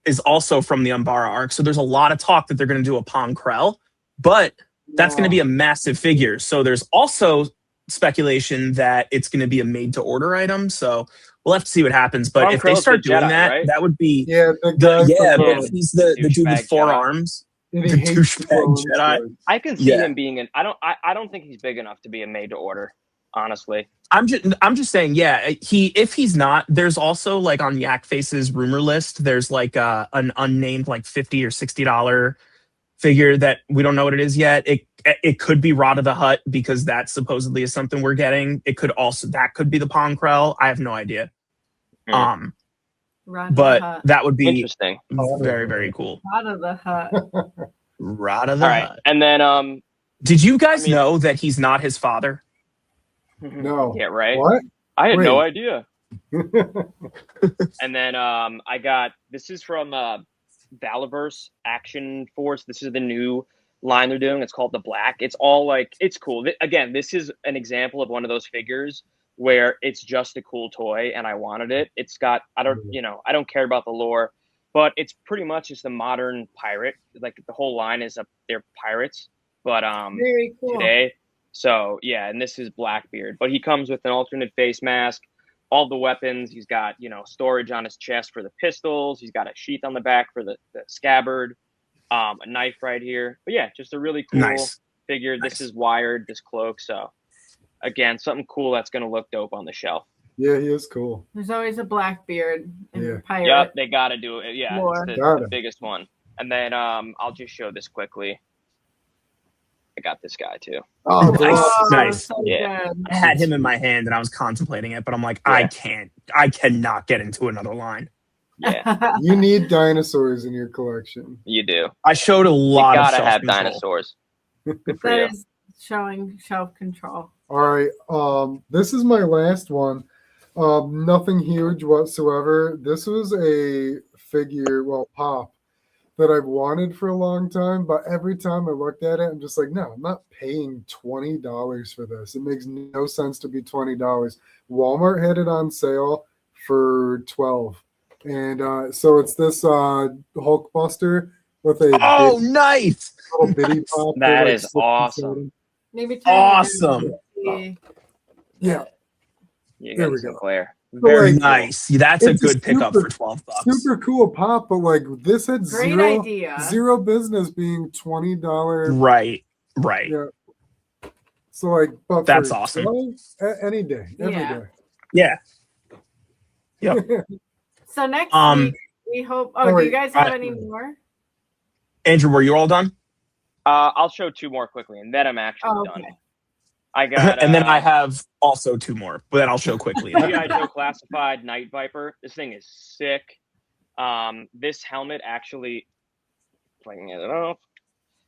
is also from the Umbara arc. So there's a lot of talk that they're going to do a Pong Krell, but that's going to be a massive figure. So there's also speculation that it's going to be a made to order item. So we'll have to see what happens. But Pong if they Krell's start the doing Jedi, that, right? that would be Yeah, the guy but from, he's the dude with douchebag 4 Jedi. arms. and he the hates douchebag clones, Jedi. like- I can see Yeah. him being in. I don't think he's big enough to be a made to order. Honestly, I'm just saying, yeah. If he's not, there's also like on Yak Face's rumor list, there's like an unnamed like $50 or $60 figure that we don't know what it is yet. It could be Rod of the Hutt because that supposedly is something we're getting. It could also that could be the Pong Krell. I have no idea. Hmm. Rod of the But Hut. that would be interesting. very, very cool. Rod of the Hut. Rod of the All right, Hutt. and then Did you guys I mean- know that he's not his father? No. Yeah, right. What? I had no Wait. idea. And then I got this is from Valiverse Action Force. This is the new line they're doing. It's called the Black. It's all like it's cool. Again, this is an example of one of those figures where it's just a cool toy and I wanted it. It's got I don't care about the lore, but it's pretty much just a modern pirate. Like the whole line is they're pirates, but Very cool. today. So yeah, and this is Blackbeard, but he comes with an alternate face mask, all the weapons. He's got storage on his chest for the pistols. He's got a sheath on the back for the scabbard, a knife right here. But yeah, just a really cool Nice. figure. Nice. This is wired, this cloak. So again, something cool that's gonna look dope on the shelf. Yeah, he is cool. There's always a Blackbeard in Yeah. pirate. Yep, they gotta do it. Yeah, Lore. it's Got the it. biggest one. And then I'll just show this quickly. I got this guy too. Oh, Nice. Oh, Nice. so Yeah. good. I had him in my hand and I was contemplating it, but I'm like, Yeah. I cannot get into another line. Yeah, you need dinosaurs in your collection. you do. I showed a You lot of gotta have self-control. dinosaurs. Good for That you. is showing self-control. All right. This is my last one. Nothing huge whatsoever. This was a figure, pop, that I've wanted for a long time, but every time I looked at it, I'm just like, no, I'm not paying $20 for this. It makes no sense to be $20. Walmart had it on sale for $12. And so it's this Hulkbuster with a Oh, big, nice. little bitty pop. That for, like, is 60 awesome. cents. Maybe Awesome. Yeah. You There got we some go. Claire. So, Very like, Nice. That's a It's a good pickup super- for $12. Super cool pop, but like this had Great idea. zero business being $20. Right. Yeah. So like, but That's for awesome. 12, any day, every Yeah. day. Yeah. So next Um, week we hope. Oh, Oh, do wait. you guys have any more? Andrew, were you all done? I'll show two more quickly, and then I'm actually Oh, done. okay. I got And then I have also 2 more, but then I'll show quickly. G.I. Joe Classified Night Viper. This thing is sick. This helmet actually, if I can get it off,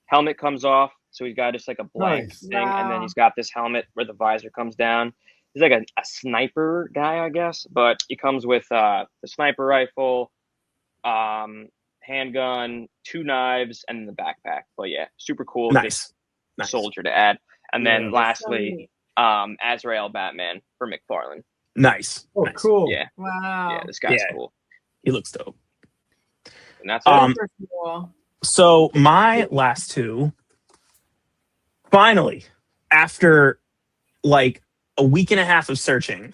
helmet comes off, so he's got just like a blank Nice. thing, and then Wow. he's got this helmet where the visor comes down. He's like a sniper guy, I guess, but he comes with the sniper rifle, handgun, 2 knives, and the backpack. But yeah, super cool. Just Nice. soldier to add. And then Yeah. lastly, Azrael Batman for McFarlane. Nice. Oh, Nice. cool. Yeah, Wow. yeah, this guy's Yeah. cool. He looks dope. And that's it. Super cool. So my last 2, finally, after like a week and a half of searching.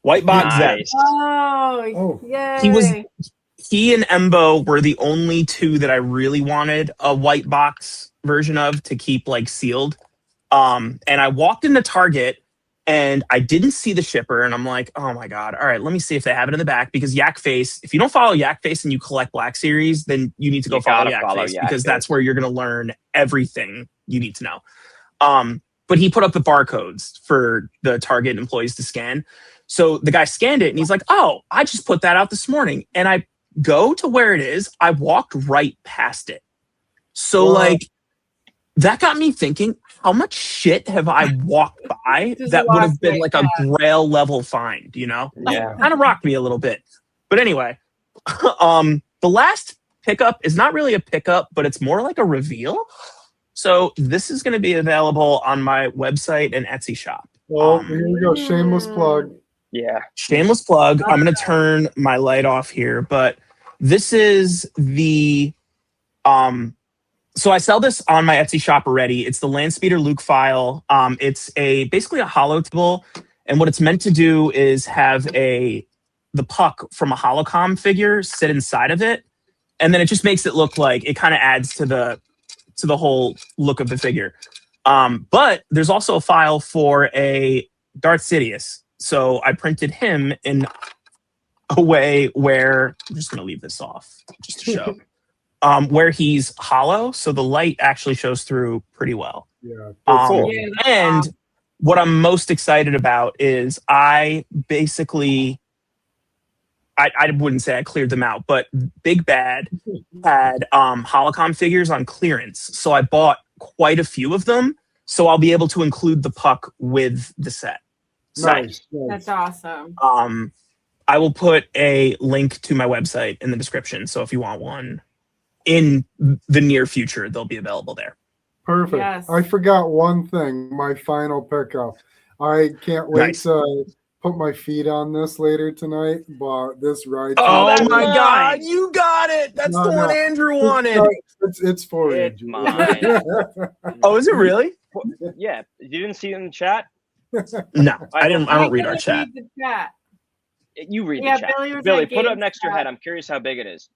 White box Zeb. Nice. Oh, yay. He and Embo were the only two that I really wanted a white box version of to keep like sealed. And I walked into Target and I didn't see the shipper, and I'm like, oh my God. All right, let me see if they have it in the back, because Yak Face, if you don't follow Yak Face and you collect Black Series, then you need to go follow Yak Face, because that's where you're going to learn everything you need to know. But he put up the barcodes for the Target employees to scan. So the guy scanned it and he's like, oh, I just put that out this morning. And I go to where it is. I walked right past it. So like, that got me thinking, how much shit have I walked by that would have been like a Grail level find, you know? Yeah. Kind of rocked me a little bit. But anyway, the last pickup is not really a pickup, but it's more like a reveal. So this is going to be available on my website and Etsy shop. Well, here we go. Shameless plug. Yeah. Shameless plug. I'm going to turn my light off here, but this is the... So I sell this on my Etsy shop already. It's the Landspeeder Luke file. It's basically a hollow table, and what it's meant to do is have the puck from a holocom figure sit inside of it, and then it just makes it look like it kind of adds to the whole look of the figure. But there's also a file for a Darth Sidious, so I printed him in a way where I'm just going to leave this off just to show. Where he's hollow, so the light actually shows through pretty well. Yeah. And what I'm most excited about is I basically, I wouldn't say I cleared them out, but Big Bad had holocom figures on clearance, so I bought quite a few of them, so I'll be able to include the puck with the set. Nice. That's awesome. I will put a link to my website in the description, so if you want one in the near future, they'll be available there. Perfect. Yes. I forgot one thing, my final pickup. I can't wait to put my feet on this later tonight, but this ride. Oh my God, you got it. That's the one Andrew wanted. It's for you. It's mine. Oh, is it really? Yeah. You didn't see it in the chat? No, I don't read our chat. The chat. You read the chat. Billy, put it up next to your head. I'm curious how big it is.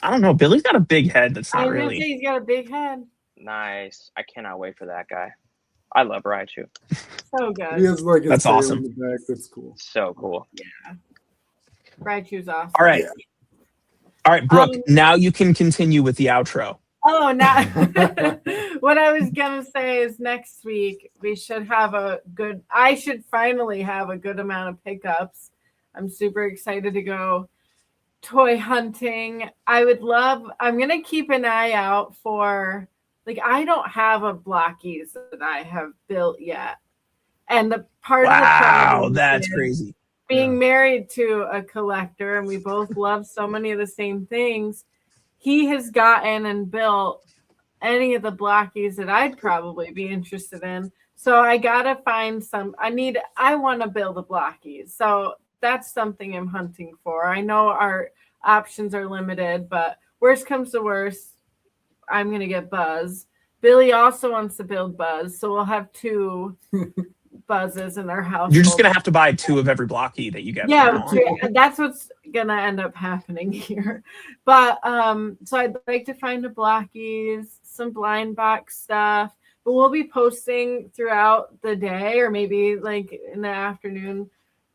I don't know. Billy's got a big head. That's not really. Say he's got a big head. Nice. I cannot wait for that guy. I love Raichu. So good. He has like that's awesome. In the back. That's cool. So cool. Yeah. Raichu's awesome. All right. All right, Brooke. Now you can continue with the outro. Oh, now what I was gonna say is next week we should have I should finally have a good amount of pickups. I'm super excited to go toy hunting. I'm gonna keep an eye out for, like, I don't have a Blockies that I have built yet, and the part of the problem that's crazy. Being married to a collector, and we both love so many of the same things. He has gotten and built any of the Blockies that I'd probably be interested in. So I gotta find some. I want to build a Blockies. So that's something I'm hunting for. I know our options are limited, but worst comes to worst, I'm going to get Buzz. Billy also wants to build Buzz, so we'll have 2 Buzzes in our house. You're just going to have to buy 2 of every Blocky that you get. Yeah, that's what's going to end up happening here. But so I'd like to find a Blockies, some blind box stuff, but we'll be posting throughout the day, or maybe like in the afternoon.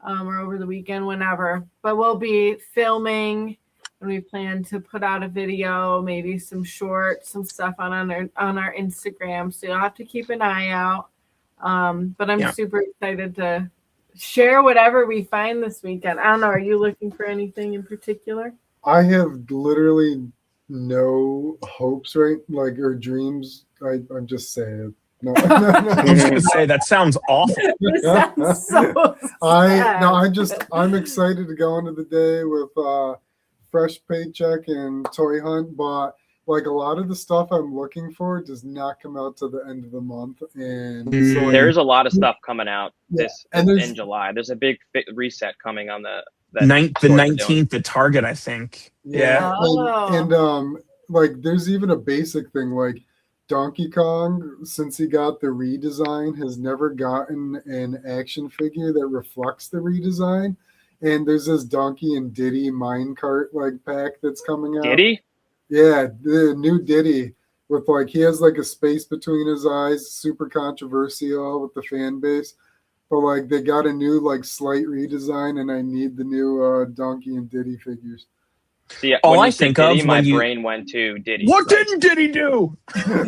Or over the weekend, whenever. But we'll be filming, and we plan to put out a video, maybe some shorts, some stuff on our Instagram. So you'll have to keep an eye out. But I'm super excited to share whatever we find this weekend. I don't know. Are you looking for anything in particular? I have literally no hopes, or dreams. I'm just saying. No. I was going to say that sounds awful. Sounds so sad. I'm excited to go into the day with fresh paycheck and toy hunt, but like a lot of the stuff I'm looking for does not come out to the end of the month, and so there's a lot of stuff coming out in July. There's a big reset coming on the 19th at Target, I think. And like there's even a basic thing like Donkey Kong, since he got the redesign, has never gotten an action figure that reflects the redesign. And there's this Donkey and Diddy minecart like pack that's coming out. Diddy? Yeah, the new Diddy with like he has like a space between his eyes, super controversial with the fan base. But like they got a new like slight redesign, and I need the new Donkey and Diddy figures. See, All when I you said think Diddy, of my when you- brain went to Diddy. What Like, didn't Diddy do?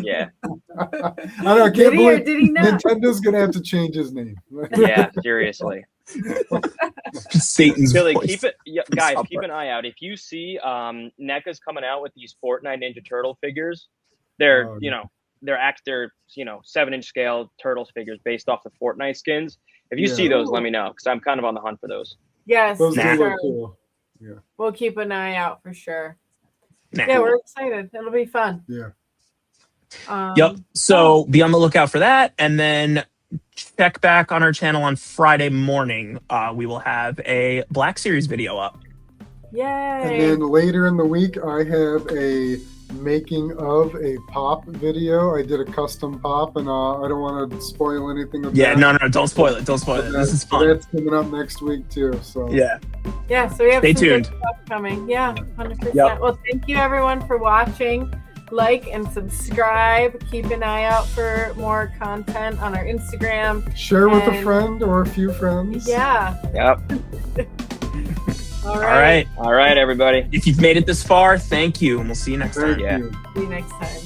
Yeah, I don't know, I Did can't he or believe did he not? Nintendo's gonna have to change his name. yeah, seriously. Satan's Billy, voice. keep it, yeah, guys. Stop Keep it. an eye out. If you see NECA's coming out with these Fortnite Ninja Turtle figures, they're Oh, they're 7-inch scale Turtles figures based off the Fortnite skins. If you Yeah. see those, let me know because I'm kind of on the hunt for those. Yes, Those for do sure. look cool. We'll keep an eye out for sure. Nah. Yeah, we're excited. It'll be fun. Yeah. Yep. So be on the lookout for that, and then check back on our channel on Friday morning. We will have a Black Series video up. Yay. And then later in the week, I have a making of a pop video. I did a custom pop, and I don't want to spoil anything of Yeah, that. no, don't spoil it. Don't spoil it. This is So fun. that's coming up next week too. So Yeah. Yeah, so we have Stay some good tuned. stuff coming. Yeah, 100%. Yep. Well, thank you everyone for watching. Like and subscribe. Keep an eye out for more content on our Instagram. share with a And- friend or a few friends. Yeah. Yep. All All right. All right, everybody. If you've made it this far, thank you, and we'll see you next time. Thank Yeah. you. See you next time.